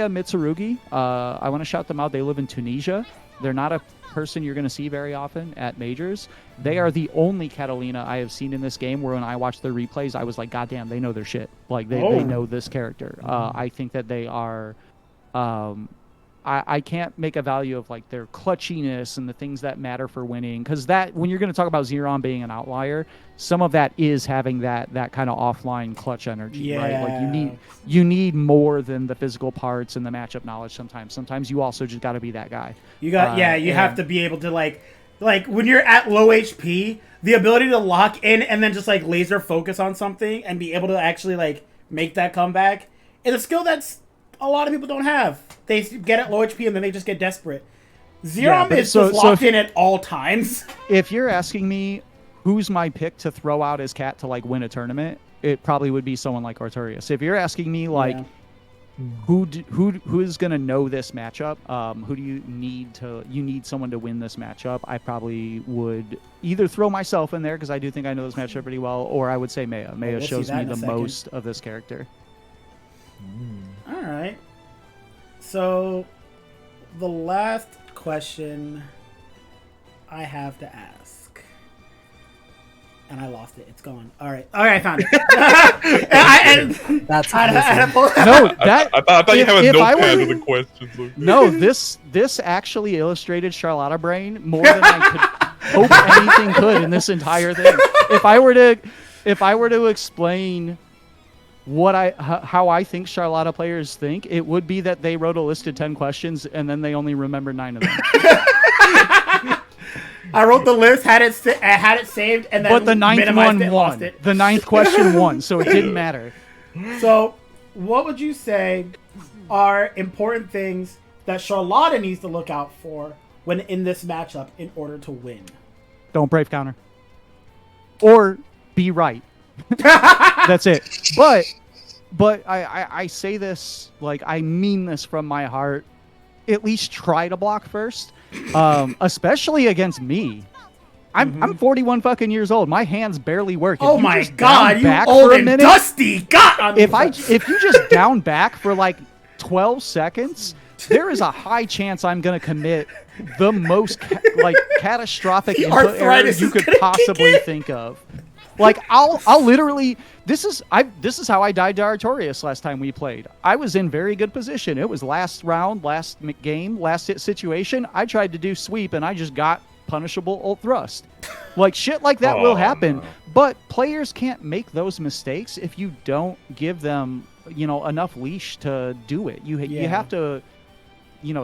Speaker 4: Mitsurugi, I want to shout them out. They live in Tunisia. They're not a person you're going to see very often at majors. They are the only Katalina I have seen in this game where when I watched their replays, I was like, God damn, they know their shit. Like, they know this character. I think that they are... I can't make a value of like their clutchiness and the things that matter for winning, because that when you're going to talk about Zeron being an outlier, some of that is having that kind of offline clutch energy, right? Like you need more than the physical parts and the matchup knowledge. Sometimes you also just got to be that guy.
Speaker 1: You have to be able to like when you're at low HP, the ability to lock in and then just like laser focus on something and be able to actually like make that comeback is a skill that's a lot of people don't have. They get at low HP and then they just get desperate. Zerom is just locked in at all times.
Speaker 4: If you're asking me who's my pick to throw out as Cat to like win a tournament, it probably would be someone like Artorias. If you're asking me like who is going to know this matchup, who do you need someone to win this matchup, I probably would either throw myself in there because I do think I know this matchup pretty well, or I would say Maya. Maya shows me the most of this character.
Speaker 1: All right. So, the last question I have to ask, and I lost it. It's gone. All right, I found it.
Speaker 3: That's
Speaker 4: I thought
Speaker 2: you have a notepad with the questions.
Speaker 4: No, this actually illustrated Charlotta brain more than I could hope anything could in this entire thing. If I were to explain how I think Charlotta players think, it would be that they wrote a list of 10 questions and then they only remember 9 of them.
Speaker 1: I wrote the list, had it saved, and then
Speaker 4: but the ninth one won. The 9th question won, so it didn't matter.
Speaker 1: So, what would you say are important things that Charlotta needs to look out for when in this matchup in order to win?
Speaker 4: Don't brave counter. Or be right. That's it. But I say this, like, I mean this from my heart. At least try to block first, especially against me. I'm 41 fucking years old. My hands barely work.
Speaker 1: Oh my god, you old and dusty! God,
Speaker 4: if you just down back for like 12 seconds, there is a high chance I'm gonna commit the most catastrophic input error you could possibly think of. Like I'll literally this is how I died to Artorias last time we played. I was in very good position. It was last round, last game, last hit situation. I tried to do sweep and I just got punishable ult thrust. Like shit like that will happen. But players can't make those mistakes if you don't give them, enough leash to do it. You have to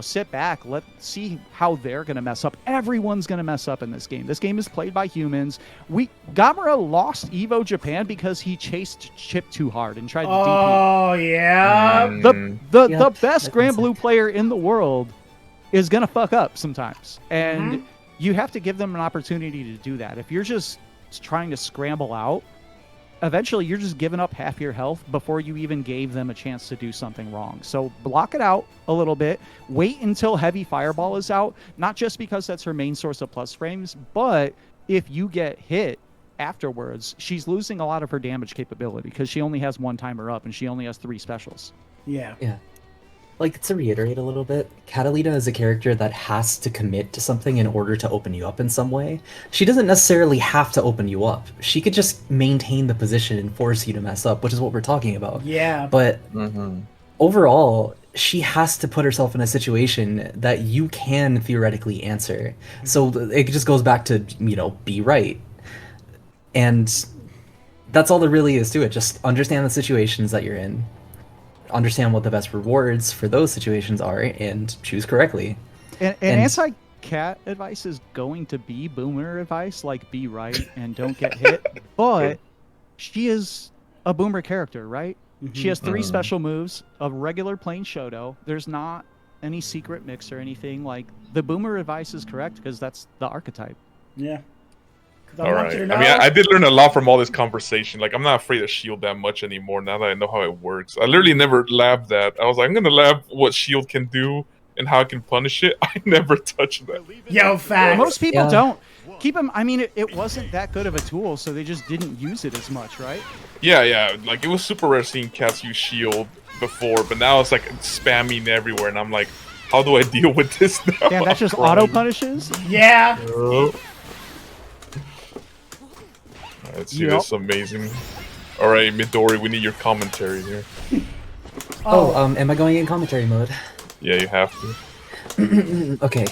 Speaker 4: sit back, let's see how they're going to mess up. Everyone's going to mess up in this game. This game is played by humans. Gamera lost Evo Japan because he chased Chip too hard and tried to DP.
Speaker 1: Oh, yeah.
Speaker 4: The best Grand Blue player in the world is going to fuck up sometimes. And you have to give them an opportunity to do that. If you're just trying to scramble out, eventually you're just giving up half your health before you even gave them a chance to do something wrong. So block it out a little bit. Wait until Heavy Fireball is out, not just because that's her main source of plus frames, but if you get hit afterwards, she's losing a lot of her damage capability because she only has 1 timer up and she only has 3 specials.
Speaker 1: Yeah.
Speaker 3: Like, to reiterate a little bit, Katalina is a character that has to commit to something in order to open you up in some way. She doesn't necessarily have to open you up. She could just maintain the position and force you to mess up, which is what we're talking about.
Speaker 1: Yeah.
Speaker 3: But overall, she has to put herself in a situation that you can theoretically answer. So it just goes back to, be right. And that's all there really is to it. Just understand the situations that you're in, understand what the best rewards for those situations are, and choose correctly.
Speaker 4: And anti-cat advice is going to be boomer advice, like be right and don't get hit. But she is a boomer character, right? She has 3 special moves, a regular plain Shoto. There's not any secret mix or anything. Like, the boomer advice is correct because that's the archetype.
Speaker 1: Yeah.
Speaker 2: All right. I mean, I did learn a lot from all this conversation. Like, I'm not afraid of shield that much anymore now that I know how it works. I literally never labbed that. I was like, I'm gonna lab what shield can do and how I can punish it. I never touched that.
Speaker 1: Yo, facts.
Speaker 4: Most people don't. Keep them. I mean, it wasn't that good of a tool, so they just didn't use it as much, right?
Speaker 2: Yeah. Like, it was super rare seeing cats use shield before, but now it's like spamming everywhere, and I'm like, how do I deal with this now?
Speaker 4: Damn, that just auto punishes?
Speaker 1: Yeah.
Speaker 2: Let's see, that's amazing. Alright, Midori, we need your commentary here.
Speaker 3: Am I going in commentary mode?
Speaker 2: Yeah, you have to.
Speaker 3: Okay.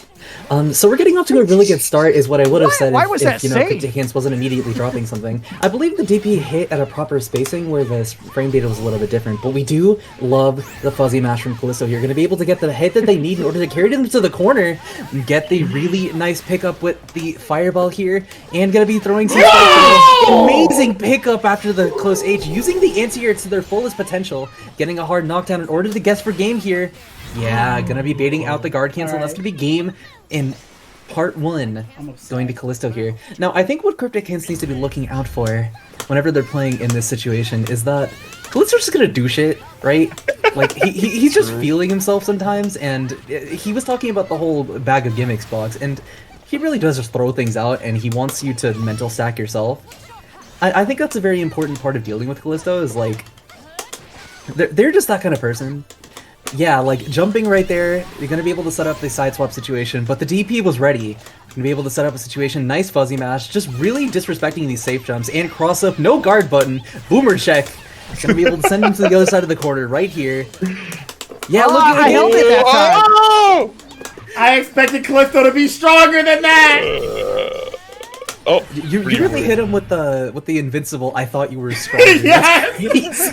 Speaker 3: So we're getting off to a really good start, is what I would have said
Speaker 4: Why
Speaker 3: if
Speaker 4: was that
Speaker 3: CrypticHints wasn't immediately dropping something. I believe the DP hit at a proper spacing where the frame data was a little bit different, but we do love the fuzzy mash from Callisto here. Going to be able to get the hit that they need in order to carry them to the corner, get the really nice pickup with the fireball here, and going to be throwing some amazing pickup after the close H, using the anti-air to their fullest potential, getting a hard knockdown in order to guess for game here. Yeah, gonna be baiting out the guard cancel. That's gonna be game in part 1 going to Callisto here. Now, I think what CrypticHints needs to be looking out for whenever they're playing in this situation is that Callisto's just gonna do shit, right? Like, he's just feeling himself sometimes, and he was talking about the whole bag of gimmicks box, and he really does just throw things out, and he wants you to mental stack yourself. I think that's a very important part of dealing with Callisto, is like, they're just that kind of person. Yeah, like, jumping right there, you're going to be able to set up the side swap situation, but the DP was ready. You're going to be able to set up a situation, nice fuzzy mash, just really disrespecting these safe jumps, and cross up, no guard button, boomer check. Going to be able to send him to the other side of the corner, right here. Yeah, look at
Speaker 4: I held it that time!
Speaker 2: Oh!
Speaker 1: I expected Callisto to be stronger than that!
Speaker 3: You really hit him with the invincible, I thought you were strong.
Speaker 1: Yes!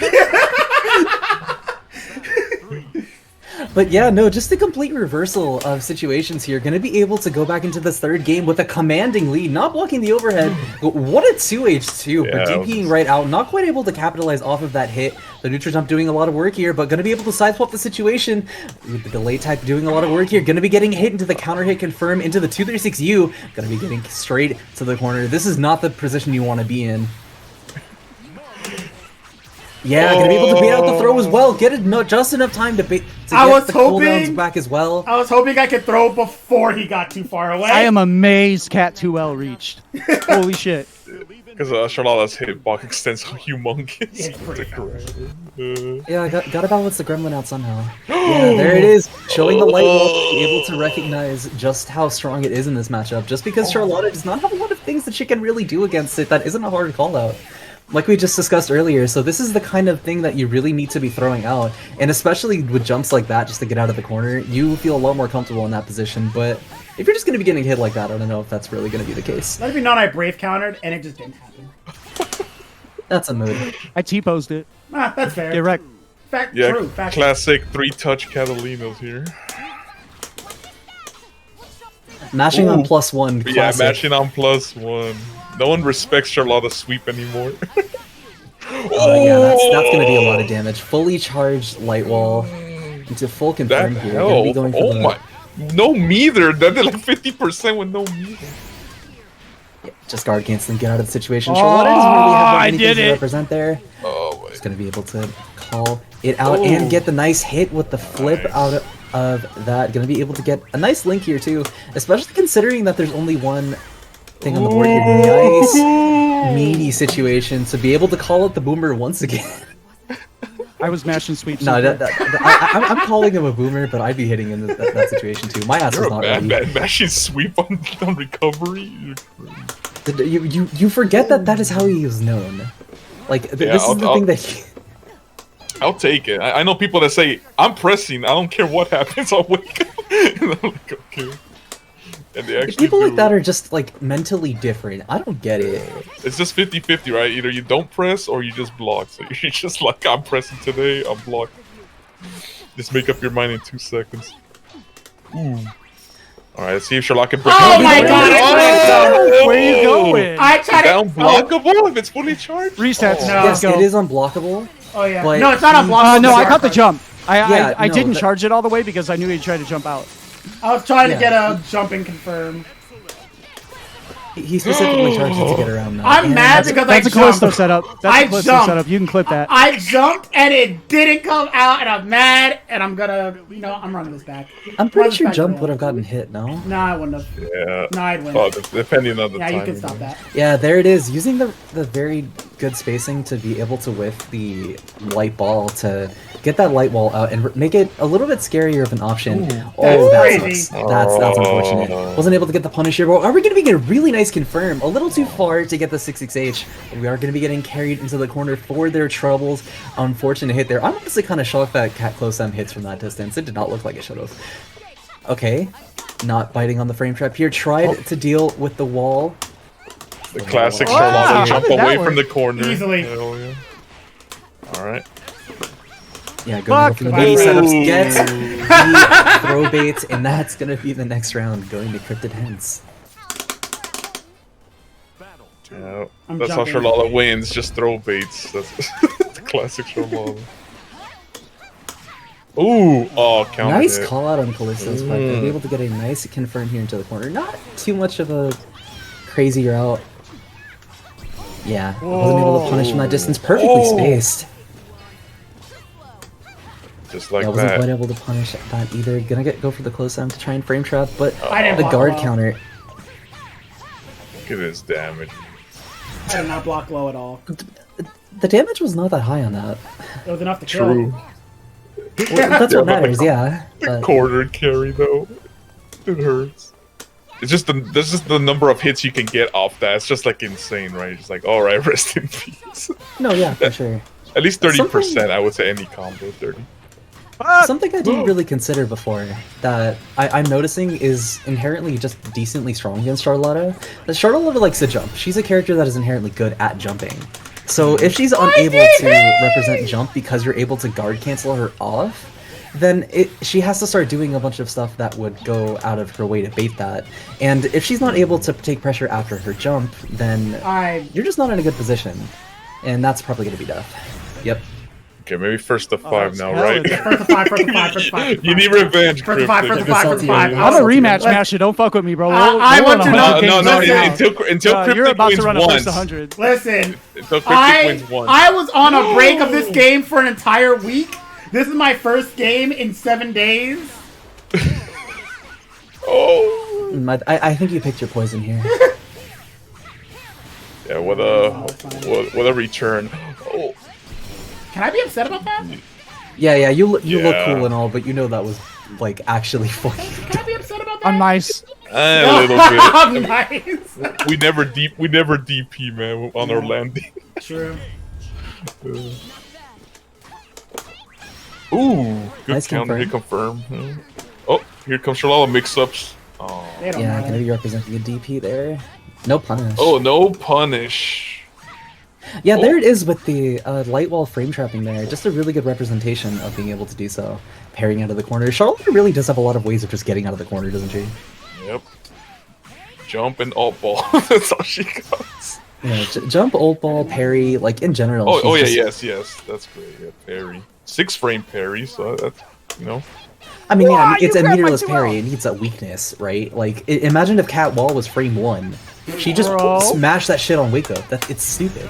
Speaker 3: But yeah, no, just a complete reversal of situations here. Gonna be able to go back into this third game with a commanding lead, not blocking the overhead. What a 2H2, but DPing right out, not quite able to capitalize off of that hit. The neutral jump doing a lot of work here, but gonna be able to sideswap the situation. With the delay type doing a lot of work here. Gonna be getting hit into the counter hit confirm into the 236U. Gonna be getting straight to the corner. This is not the position you want to be in. Yeah, gonna be able to bait out the throw as well. Get it just enough time to get the cooldowns back as well.
Speaker 1: I was hoping I could throw before he got too far away.
Speaker 4: I am amazed Cat 2L reached. Holy shit.
Speaker 2: Because Charlotta's hitbox extends humongous.
Speaker 3: Yeah, I gotta balance the gremlin out somehow. Yeah, there it is. Showing the light wall, able to recognize just how strong it is in this matchup. Just because Charlotta does not have a lot of things that she can really do against it, that isn't a hard call out. Like we just discussed earlier, so this is the kind of thing that you really need to be throwing out, and especially with jumps like that just to get out of the corner, you feel a lot more comfortable in that position, but if you're just going to be getting hit like that, I don't know if that's really going to be the case.
Speaker 1: Let it be known I brave countered, and it just didn't happen.
Speaker 3: That's a move.
Speaker 4: I T-posed it.
Speaker 1: Ah, that's fair.
Speaker 4: Get wrecked.
Speaker 1: True.
Speaker 2: Classic 3-touch Catalinas here.
Speaker 3: Mashing on +1, classic.
Speaker 2: Yeah, mashing on +1. No one respects Charlotta's sweep anymore.
Speaker 3: Yeah, that's going to be a lot of damage. Fully charged light wall into full confirm
Speaker 2: that
Speaker 3: here.
Speaker 2: Hell?
Speaker 3: Be going for
Speaker 2: oh my! No meter. That did like 50% with no meter.
Speaker 3: Yeah, just guard canceling, get out of the situation. Charlotta doesn't really have anything to represent there.
Speaker 2: Oh,
Speaker 3: just going to be able to call it out and get the nice hit with the flip out of that. Going to be able to get a nice link here too, especially considering that there's only one thing on the board here. Nice meaty situation to be able to call it the boomer once again.
Speaker 4: I was mashing sweeps.
Speaker 3: No, I'm calling him a boomer, but I'd be hitting in that situation too. My ass is not ready.
Speaker 2: Mashing sweep on recovery.
Speaker 3: You forget that is how he is known. Like this is the thing that
Speaker 2: I'll take it. I know people that say, I'm pressing, I don't care what happens, I'll wake up. And I'm like, okay. And they actually
Speaker 3: People like
Speaker 2: do.
Speaker 3: that are just like mentally different. I don't get it.
Speaker 2: It's just 50-50, right? Either you don't press or you just block. So you're just like, I'm pressing today, I'm blocked. Just make up your mind in 2 seconds. Ooh. Alright, let's see if Charlotte can break
Speaker 1: Oh my god!
Speaker 2: Oh!
Speaker 4: Where are you going?
Speaker 1: I tried to.
Speaker 2: Unblockable if it's fully charged?
Speaker 4: Resets.
Speaker 2: Oh.
Speaker 1: No.
Speaker 3: Yes,
Speaker 4: Let's go.
Speaker 3: it is unblockable.
Speaker 1: Oh yeah.
Speaker 3: But
Speaker 1: No, it's not unblockable.
Speaker 4: No, I caught the jump.
Speaker 3: Yeah,
Speaker 4: I
Speaker 3: no,
Speaker 4: didn't
Speaker 3: but-
Speaker 4: charge it all the way because I knew he'd try to jump out.
Speaker 1: I was trying to
Speaker 3: Yeah.
Speaker 1: get a jumping confirmed.
Speaker 3: He specifically charged it to get around that.
Speaker 1: I'm
Speaker 3: And
Speaker 1: mad because
Speaker 4: That's a
Speaker 1: I
Speaker 4: Callisto
Speaker 1: jumped.
Speaker 4: setup.
Speaker 1: I
Speaker 4: That's a Callisto
Speaker 1: jumped.
Speaker 4: setup. You can clip that.
Speaker 1: I jumped and it didn't come out, and I'm mad, and I'm gonna, I'm running this back.
Speaker 3: I'm pretty
Speaker 1: Run this
Speaker 3: sure
Speaker 1: back
Speaker 3: jump
Speaker 1: to
Speaker 3: would
Speaker 1: the
Speaker 3: have gotten hit, no?
Speaker 1: No, I wouldn't have.
Speaker 2: Yeah.
Speaker 1: No, I'd win.
Speaker 2: Oh, depending on the
Speaker 1: Yeah,
Speaker 2: time.
Speaker 1: you can stop that.
Speaker 3: Yeah, there it is. Using the very good spacing to be able to whiff the light ball to get that light wall out and make it a little bit scarier of an option. Oh,
Speaker 1: That's
Speaker 3: that
Speaker 1: crazy.
Speaker 3: sucks. That's unfortunate. Wasn't able to get the punish here, but are we going to be getting a really nice confirm? A little too far to get the 6-6H. We are going to be getting carried into the corner for their troubles. Unfortunate hit there. I'm honestly kind of shocked that Cat Close M hits from that distance. It did not look like it should have. Okay. Not biting on the frame trap here. Tried to deal with the wall.
Speaker 2: The classic
Speaker 1: Wow.
Speaker 2: Charlotta
Speaker 1: How
Speaker 2: jump
Speaker 4: did that
Speaker 2: away
Speaker 4: work?
Speaker 2: from the corner.
Speaker 1: Easily.
Speaker 2: Hell yeah. Alright.
Speaker 3: Yeah, going for the mini setups, get the throw bait, and that's gonna be the next round, going to CrypticHints.
Speaker 2: Yeah,
Speaker 1: I'm
Speaker 2: that's
Speaker 1: jumping.
Speaker 2: how Charlotta wins, just throw baits. That's the classic Charlotta. Ooh! Oh, counter
Speaker 3: Nice
Speaker 2: hit.
Speaker 3: call out on Callisto's part. They're able to get a nice confirm here into the corner. Not too much of a crazy route. Yeah, wasn't able to punish from that distance. Perfectly spaced.
Speaker 2: Just like
Speaker 3: Yeah, wasn't
Speaker 2: that.
Speaker 3: quite able to punish that either. Gonna go for the close arm to try and frame trap, but
Speaker 1: I didn't
Speaker 3: the
Speaker 1: block
Speaker 3: guard
Speaker 1: well.
Speaker 3: counter.
Speaker 2: Look at this damage.
Speaker 1: I did not block low at all.
Speaker 3: The damage was not that high on that.
Speaker 1: It was enough to kill.
Speaker 2: True.
Speaker 3: Well, that's
Speaker 2: Yeah,
Speaker 3: what
Speaker 2: but
Speaker 3: matters, yeah.
Speaker 2: The
Speaker 3: But
Speaker 2: corner carry though. It hurts. It's just that's just the number of hits you can get off that. It's just like insane, right? It's like, alright, rest in peace.
Speaker 3: no, yeah, for sure.
Speaker 2: At least 30%,
Speaker 3: Something-
Speaker 2: I would say any combo, 30.
Speaker 3: Something I didn't really consider before that I'm noticing is inherently just decently strong against Charlotta. That Charlotta likes to jump. She's a character that is inherently good at jumping. So if she's unable to represent jump because you're able to guard cancel her off, then she has to start doing a bunch of stuff that would go out of her way to bait that. And if she's not able to take pressure after her jump, then you're just not in a good position. And that's probably going to be death. Yep.
Speaker 2: Okay, maybe first to 5 now,
Speaker 4: hell
Speaker 2: right?
Speaker 4: yeah.
Speaker 1: First to five, first to five, first to five.
Speaker 2: You need revenge,
Speaker 1: First to five, first to
Speaker 2: Cryptic.
Speaker 1: five, first to five.
Speaker 3: I'm
Speaker 4: I'm a
Speaker 3: salty.
Speaker 4: rematch
Speaker 1: Let's-
Speaker 4: master. Don't fuck with me, bro.
Speaker 1: I want to know-
Speaker 2: No, no,
Speaker 1: Listen.
Speaker 2: until
Speaker 4: You're
Speaker 2: Cryptic
Speaker 4: about
Speaker 2: wins
Speaker 4: to run a
Speaker 2: once.
Speaker 4: first 100.
Speaker 1: Listen,
Speaker 2: Until Cryptic wins once.
Speaker 1: I was on a break of this game for an entire week. This is my first game in 7 days.
Speaker 2: Oh!
Speaker 3: I think you picked your poison here.
Speaker 2: Yeah, what a return. Oh,
Speaker 1: Can I be upset about that?
Speaker 3: Yeah, you look
Speaker 2: Yeah.
Speaker 3: cool and all, but you know that was like actually fucking.
Speaker 1: Can I be upset about that?
Speaker 4: I'm nice.
Speaker 2: a little bit.
Speaker 1: I'm nice.
Speaker 2: We never DP, man, on our landing.
Speaker 1: True.
Speaker 2: Ooh, good
Speaker 3: Nice
Speaker 2: counter hit confirm. Oh, here comes Charlotta mix-ups. Oh.
Speaker 1: They don't
Speaker 3: Yeah,
Speaker 1: matter.
Speaker 3: gonna be representing a DP there. No punish.
Speaker 2: Oh, no punish.
Speaker 3: Yeah, there it is with the light wall frame trapping there. Just a really good representation of being able to do so. Parrying out of the corner. Charlotte really does have a lot of ways of just getting out of the corner, doesn't she?
Speaker 2: Yep. Jump and alt ball. That's all she got.
Speaker 3: Yeah, jump, ult ball, parry, like in general.
Speaker 2: Oh,
Speaker 3: she's
Speaker 2: yeah,
Speaker 3: just-
Speaker 2: yes. That's great. Yeah, parry. 6-frame parry, so that's, you know.
Speaker 3: I mean, yeah, it's a
Speaker 4: you grabbed my
Speaker 3: meterless
Speaker 4: 2L.
Speaker 3: parry. It needs a weakness, right? Like, imagine if Cat Wall was frame 1. She just
Speaker 4: Bro.
Speaker 3: smashed that shit on wake up. It's stupid.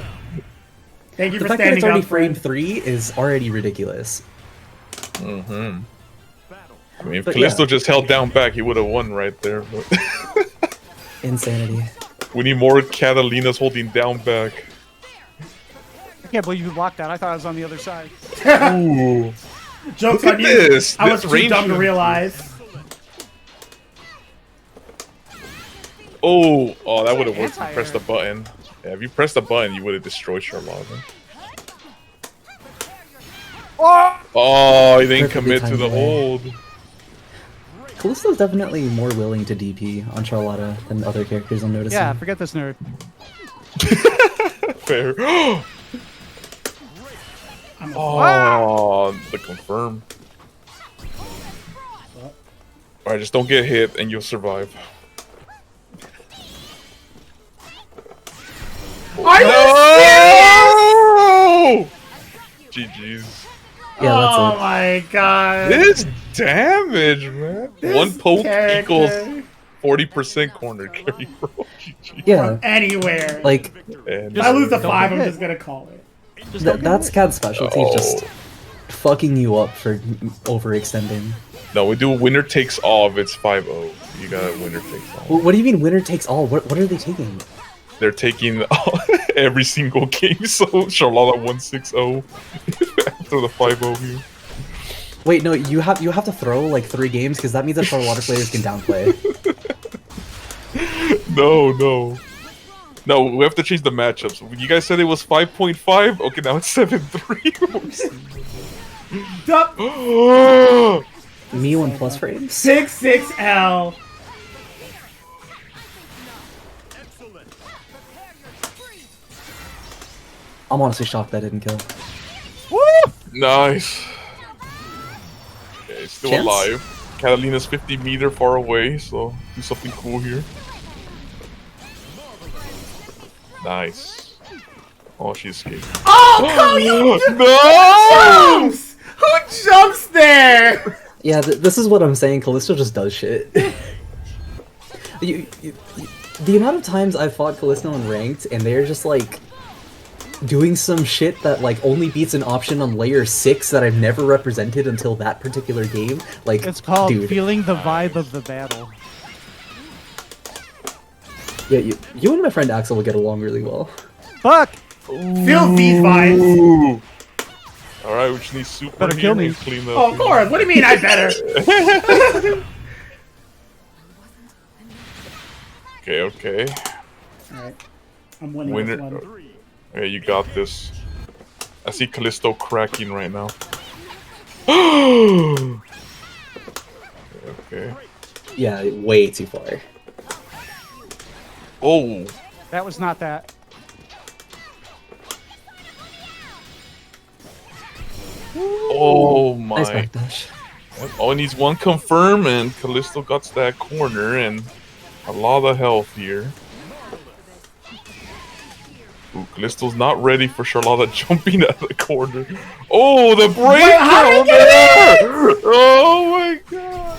Speaker 1: Thank you
Speaker 3: The
Speaker 1: for
Speaker 3: fact that it's
Speaker 1: standing
Speaker 3: already
Speaker 1: up,
Speaker 3: frame
Speaker 1: friend.
Speaker 3: 3 is already ridiculous.
Speaker 2: Mm-hmm. I mean, if
Speaker 3: But
Speaker 2: Callisto
Speaker 3: yeah.
Speaker 2: just held down back, he would have won right there. But
Speaker 3: Insanity.
Speaker 2: we need more Catalinas holding down back.
Speaker 4: I can't believe you blocked that. I thought I was on the other side.
Speaker 2: Ooh.
Speaker 1: Joke's
Speaker 2: Look
Speaker 1: on
Speaker 2: at
Speaker 1: you.
Speaker 2: this.
Speaker 1: I was
Speaker 2: This
Speaker 1: too
Speaker 2: range
Speaker 1: dumb to
Speaker 2: is-
Speaker 1: realize.
Speaker 2: Oh, that would have worked if you
Speaker 4: Anti-air.
Speaker 2: pressed the button. Yeah, if you pressed the button, you would have destroyed Charlotta.
Speaker 4: Oh,
Speaker 2: Oh, he didn't
Speaker 3: Perfectly
Speaker 2: commit to the
Speaker 3: timed away.
Speaker 2: hold.
Speaker 3: Callisto's definitely more willing to DP on Charlotta than other characters I'm noticing.
Speaker 4: Yeah, forget this nerd.
Speaker 2: Fair. The confirm. Alright, just don't get hit and you'll survive.
Speaker 1: Are you serious?
Speaker 2: GG's.
Speaker 3: Yeah, that's
Speaker 1: Oh
Speaker 3: it.
Speaker 1: my god.
Speaker 2: This damage, man.
Speaker 1: This
Speaker 2: One poke
Speaker 1: character.
Speaker 2: equals 40% corner carry, bro. GG.
Speaker 3: Yeah,
Speaker 1: Anywhere.
Speaker 3: like
Speaker 2: And
Speaker 1: if I lose the
Speaker 4: Don't
Speaker 1: 5, I'm
Speaker 4: hit.
Speaker 1: just gonna call it.
Speaker 4: Just don't
Speaker 3: that's Cad's specialty,
Speaker 2: Oh.
Speaker 3: just fucking you up for overextending.
Speaker 2: no, we do a winner takes all if it's 5-0. You got a winner takes all.
Speaker 3: What do you mean winner takes all? What are they taking?
Speaker 2: They're taking every single game, so Charlotta 1-6-0 after the 5-0 here.
Speaker 3: Wait, no, you have to throw like 3 games because that means that Charlotta players can downplay.
Speaker 2: No, we have to change the matchups. You guys said it was 5.5? Okay, now it's 7-3.
Speaker 1: Dup.
Speaker 3: Me 1 plus frames?
Speaker 1: 6-6L.
Speaker 3: I'm honestly shocked that didn't kill.
Speaker 2: Nice. Okay, still
Speaker 3: Chance?
Speaker 2: alive. Katalina's 50 meter far away, so do something cool here. Nice. Oh, she escaped.
Speaker 1: Oh, come you
Speaker 2: No!
Speaker 1: jumps! Who jumps there?
Speaker 3: Yeah, this is what I'm saying. Callisto just does shit. The amount of times I've fought Callisto in ranked, and they're just like doing some shit that like only beats an option on layer 6 that I've never represented until that particular game. Like,
Speaker 4: It's called
Speaker 3: dude.
Speaker 4: feeling the vibe of the battle.
Speaker 3: Yeah, you and my friend Axel will get along really well.
Speaker 4: Fuck!
Speaker 1: Feel these vibes.
Speaker 2: Ooh. Alright, we just need super
Speaker 4: Better
Speaker 2: here
Speaker 4: kill me.
Speaker 2: and clean up.
Speaker 1: Oh, of course. What do you mean I better?
Speaker 2: Okay.
Speaker 1: Alright. I'm winning
Speaker 2: Winner.
Speaker 1: this one.
Speaker 2: Yeah, you got this. I see Callisto cracking right now. Okay.
Speaker 3: Yeah, way too far.
Speaker 2: Oh,
Speaker 4: That was not that.
Speaker 2: oh
Speaker 3: Nice
Speaker 2: my.
Speaker 3: backdash.
Speaker 2: All it needs one confirm and Callisto got to that corner and a lot of health here. Ooh, Callisto's not ready for Charlotta jumping at the corner. Oh, the break!
Speaker 1: Wait, how did he get
Speaker 2: Oh my god!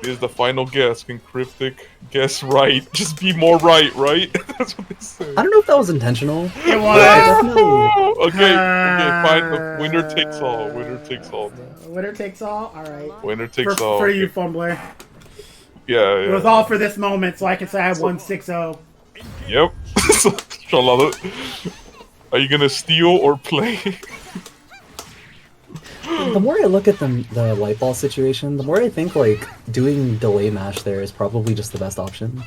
Speaker 2: Here's the final guess. Can Cryptic guess right? Just be more right? That's what they say.
Speaker 3: I don't know if that was intentional.
Speaker 1: It
Speaker 3: but
Speaker 1: was.
Speaker 3: I definitely.
Speaker 2: Okay, fine. Winner takes all. Winner takes all.
Speaker 1: Winner takes all? Alright.
Speaker 2: Winner takes all.
Speaker 1: For you, Fumbler.
Speaker 2: Yeah.
Speaker 1: It was all for this moment, so I can say I won 6-0.
Speaker 2: Yep. Charlotta, are you gonna steal or play?
Speaker 3: The more I look at the light ball situation, the more I think like doing delay mash there is probably just the best option.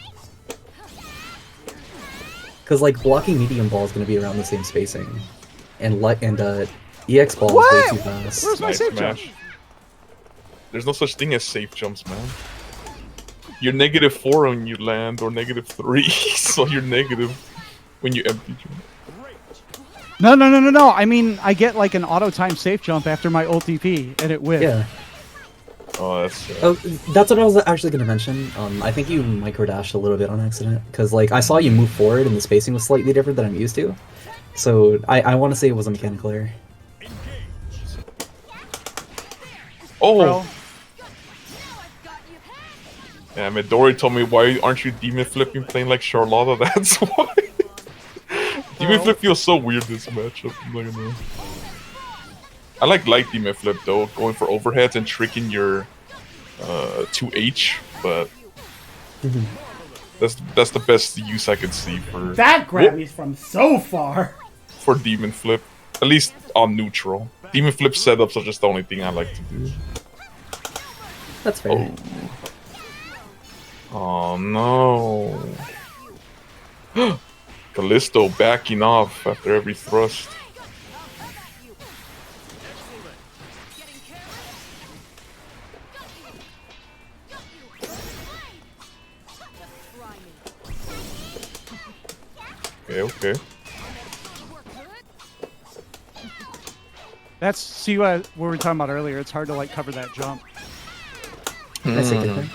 Speaker 3: Because like blocking medium ball is going to be around the same spacing, and EX ball is way too fast.
Speaker 4: Where's my
Speaker 2: Nice
Speaker 4: safe jump?
Speaker 2: smash. There's no such thing as safe jumps, man. You're -4 when you land, or -3, so you're negative when you empty jump.
Speaker 4: No. I mean, I get like an auto time safe jump after my ult TP, and it whiffed.
Speaker 3: Yeah.
Speaker 2: Oh, that's.
Speaker 3: Oh, that's what I was actually going to mention. I think you microdashed a little bit on accident because like I saw you move forward and the spacing was slightly different than I'm used to. So I want to say it was a mechanical error.
Speaker 2: Oh.
Speaker 4: Bro.
Speaker 2: Yeah, Midori told me, why aren't you demon flipping playing like Charlotta? That's why. Demon flip feels so weird this matchup. I'm not gonna... I like light demon flip though, going for overheads and tricking your 2H, but that's the best use I could see for
Speaker 1: That grabbed me from so far.
Speaker 2: for demon flip, at least on neutral. Demon flip setups are just the only thing I like to do.
Speaker 3: That's fair.
Speaker 2: Oh no. Callisto backing off after every thrust. Okay.
Speaker 4: That's see what we were talking about earlier. It's hard to like cover that jump.
Speaker 3: That's a good thing.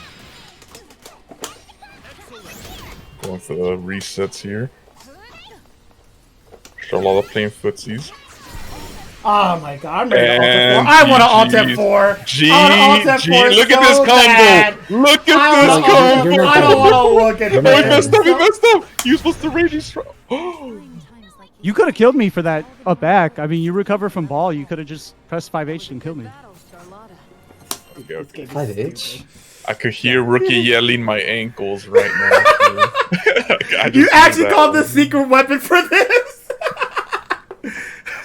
Speaker 2: Going for the resets here. Charlotta playing footsies.
Speaker 1: Oh my god, I'm ready to alt F4. I want to alt F4.
Speaker 2: GG. Look at this combo. Look at this combo.
Speaker 1: I don't want to look at it.
Speaker 2: Oh, he messed up. He messed up. He was supposed to rage.
Speaker 4: You could have killed me for that up back. I mean, you recover from ball. You could have just pressed 5H and killed me.
Speaker 2: Okay.
Speaker 3: 5H?
Speaker 2: I could hear Rookie yelling my ankles right now.
Speaker 1: You actually called the secret weapon for this?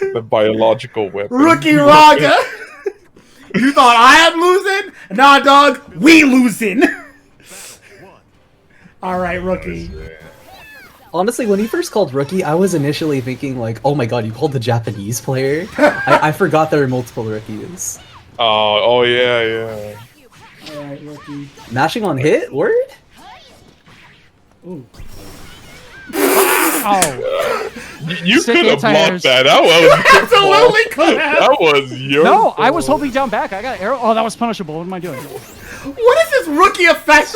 Speaker 2: The biological weapon.
Speaker 1: Rookie Raga! You thought I am losing? Nah, dog, we losing. Alright, Rookie.
Speaker 3: Honestly, when he first called Rookie, I was initially thinking like, oh my god, you called the Japanese player? I forgot there are multiple Rookies.
Speaker 2: Oh yeah.
Speaker 1: Alright, Rookie.
Speaker 3: Mashing on hit? Word?
Speaker 1: Ooh.
Speaker 4: Oh.
Speaker 2: You
Speaker 4: Sick
Speaker 2: could have
Speaker 4: anti-airs.
Speaker 2: blocked that. That was
Speaker 1: Absolutely could have.
Speaker 2: That was your
Speaker 4: No,
Speaker 2: fault.
Speaker 4: I was holding down back. I got arrow. Oh, that was punishable. What am I doing?
Speaker 1: What is this rookie effect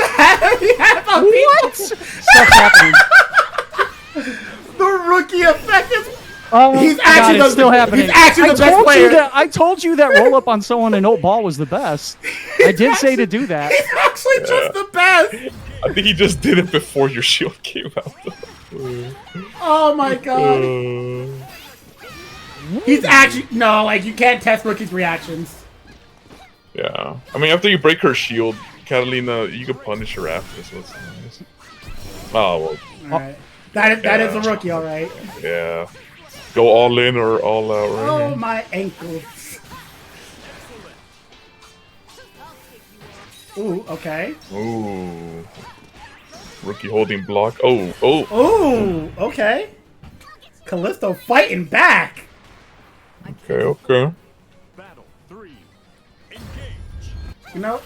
Speaker 1: he has on
Speaker 4: What?
Speaker 1: people?
Speaker 4: Stuff's happening.
Speaker 1: The rookie effect is...
Speaker 4: Oh,
Speaker 1: He's
Speaker 4: God,
Speaker 1: actually
Speaker 4: it's
Speaker 1: the-
Speaker 4: still happening.
Speaker 1: he's actually the best player.
Speaker 4: I told you that roll up on someone in old ball was the best. I did say to do that.
Speaker 1: He's actually just the best.
Speaker 2: I think he just did it before your shield came out.
Speaker 1: Oh my god. He's actually... No, like, you can't test rookie's reactions.
Speaker 2: Yeah. I mean, after you break her shield, Katalina, you can punish her after, so it's nice. Oh, well,
Speaker 1: Alright. That is a rookie, alright.
Speaker 2: yeah. Go all in or all out, right?
Speaker 1: Oh, my ankles. Ooh, okay.
Speaker 2: Ooh. Rookie holding block. Oh.
Speaker 1: Ooh, okay. Callisto fighting back.
Speaker 2: Okay.
Speaker 1: You know?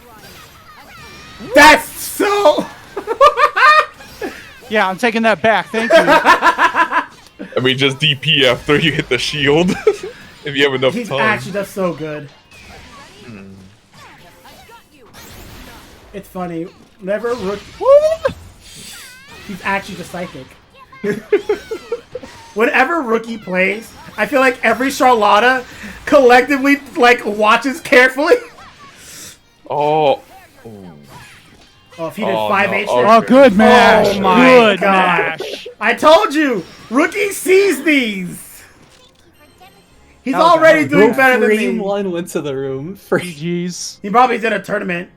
Speaker 1: That's so...
Speaker 4: Yeah, I'm taking that back. Thank you.
Speaker 2: I mean, just DP after you hit the shield. If you have enough
Speaker 1: He's
Speaker 2: time.
Speaker 1: actually just so good. It's funny. Whenever rookie... He's actually just psychic. Whenever rookie plays, I feel like every Charlotta collectively like watches carefully.
Speaker 2: Oh.
Speaker 1: Oh, if he did
Speaker 2: Oh,
Speaker 1: 5H
Speaker 2: no.
Speaker 1: there.
Speaker 4: Oh, good mash.
Speaker 1: Oh my
Speaker 4: Good
Speaker 1: god.
Speaker 4: mash.
Speaker 1: I told you! Rookie sees these! He's
Speaker 4: That was
Speaker 1: already
Speaker 4: bad.
Speaker 1: doing better than me.
Speaker 3: One went to the room. For
Speaker 4: GG's.
Speaker 1: He probably did a tournament.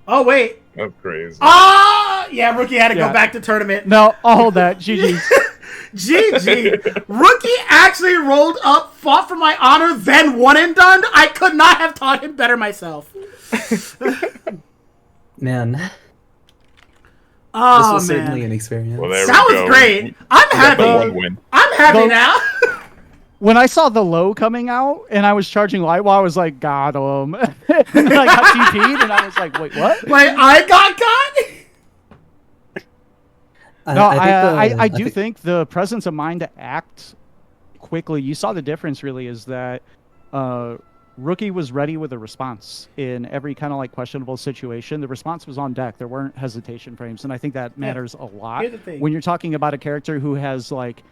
Speaker 1: Oh, wait.
Speaker 2: That's crazy.
Speaker 1: Ah! Yeah, Rookie had to go
Speaker 4: Yeah.
Speaker 1: back to tournament.
Speaker 4: No, I'll hold that. GG's.
Speaker 1: GG. Rookie actually rolled up, fought for my honor, then won and done. I could not have taught him better myself.
Speaker 3: Man, this
Speaker 1: Oh,
Speaker 3: was
Speaker 1: man.
Speaker 3: certainly an experience.
Speaker 2: Well, there
Speaker 1: That
Speaker 2: we
Speaker 1: was
Speaker 2: go.
Speaker 1: great. I'm
Speaker 2: We got the
Speaker 1: happy.
Speaker 2: one win.
Speaker 1: I'm happy
Speaker 4: Go.
Speaker 1: now.
Speaker 4: When I saw the low coming out and I was charging light wall, I was like, got him. And then I got TP'd and I was like, wait, what?
Speaker 1: Wait, I got caught?
Speaker 4: No,
Speaker 3: think
Speaker 4: I do think the presence of mind to act quickly. You saw the difference really is that Rookie was ready with a response in every kind of like questionable situation. The response was on deck. There weren't hesitation frames. And I think that matters a lot
Speaker 1: Here's the thing.
Speaker 4: when you're talking about a character who has like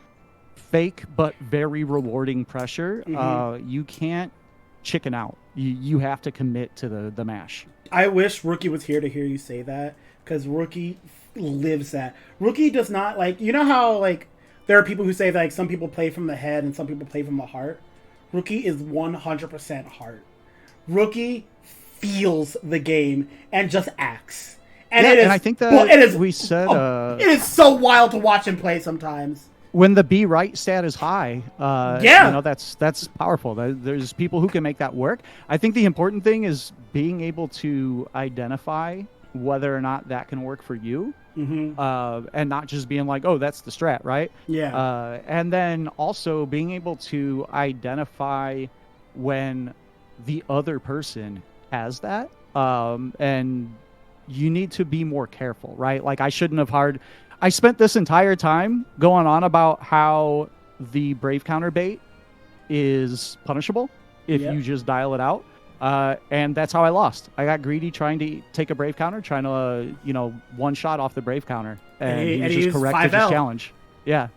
Speaker 4: fake but very rewarding pressure. You can't chicken out. You have to commit to the mash.
Speaker 1: I wish Rookie was here to hear you say that, because Rookie lives that. Rookie does not, like, you know how, like, there are people who say that, like, some people play from the head and some people play from the heart? Rookie is 100% heart. Rookie feels the game and just acts. And
Speaker 4: Yeah,
Speaker 1: it is,
Speaker 4: and I think that
Speaker 1: well, it is,
Speaker 4: we said
Speaker 1: it is so wild to watch him play sometimes.
Speaker 4: when the be right stat is high,
Speaker 1: Yeah.
Speaker 4: you know, that's powerful. There's people who can make that work. I think the important thing is being able to identify whether or not that can work for you, and not just being like, oh, that's the strat, right?
Speaker 1: Yeah.
Speaker 4: And then also being able to identify when the other person has that, and you need to be more careful, right? Like I shouldn't have I spent this entire time going on about how the Brave counter bait is punishable if
Speaker 1: Yep.
Speaker 4: you just dial it out. And that's how I lost. I got greedy trying to take a Brave counter, trying to, one shot off the Brave counter. And he was just
Speaker 1: used
Speaker 4: correct to
Speaker 1: 5L.
Speaker 4: just challenge. Yeah.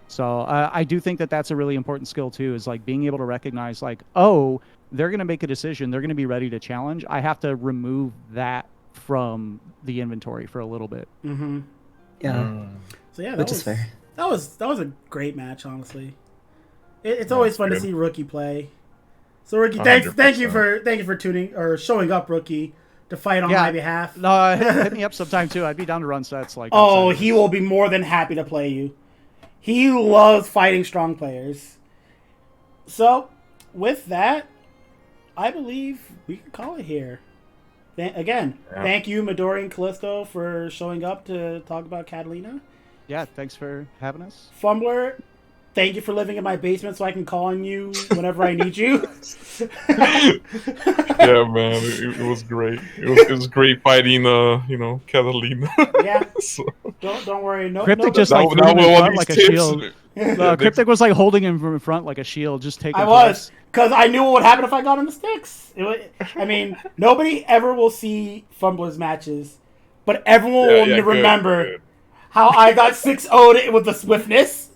Speaker 4: So I do think that that's a really important skill too, is like being able to recognize like, oh, they're going to make a decision. They're going to be ready to challenge. I have to remove that from the inventory for a little bit.
Speaker 1: Mm-hmm.
Speaker 3: Yeah.
Speaker 1: So yeah,
Speaker 3: Which is fair.
Speaker 1: That was a great match, honestly. It's always fun to see Rookie play. So Rookie, thank you for tuning or showing up, Rookie, to fight on my behalf.
Speaker 4: No, hit me up sometime too. I'd be down to run sets like.
Speaker 1: Oh, he will be more than happy to play you. He loves fighting strong players. So, with that, I believe we can call it here. Thank you, Midori and Callisto, for showing up to talk about Katalina.
Speaker 4: Yeah, thanks for having us.
Speaker 1: Fumbler, thank you for living in my basement so I can call on you whenever I need you.
Speaker 2: Yeah, man, it was great. It was great fighting, Katalina.
Speaker 1: Yeah.
Speaker 2: So,
Speaker 1: Don't worry.
Speaker 4: Cryptic just like threw him in front like a shield. Cryptic was like holding him from in front like a shield, just taking.
Speaker 1: I was, because I knew what would happen if I got on the sticks. Nobody ever will see Fumbler's matches, but everyone will remember how I got 6-0'd with the swiftness.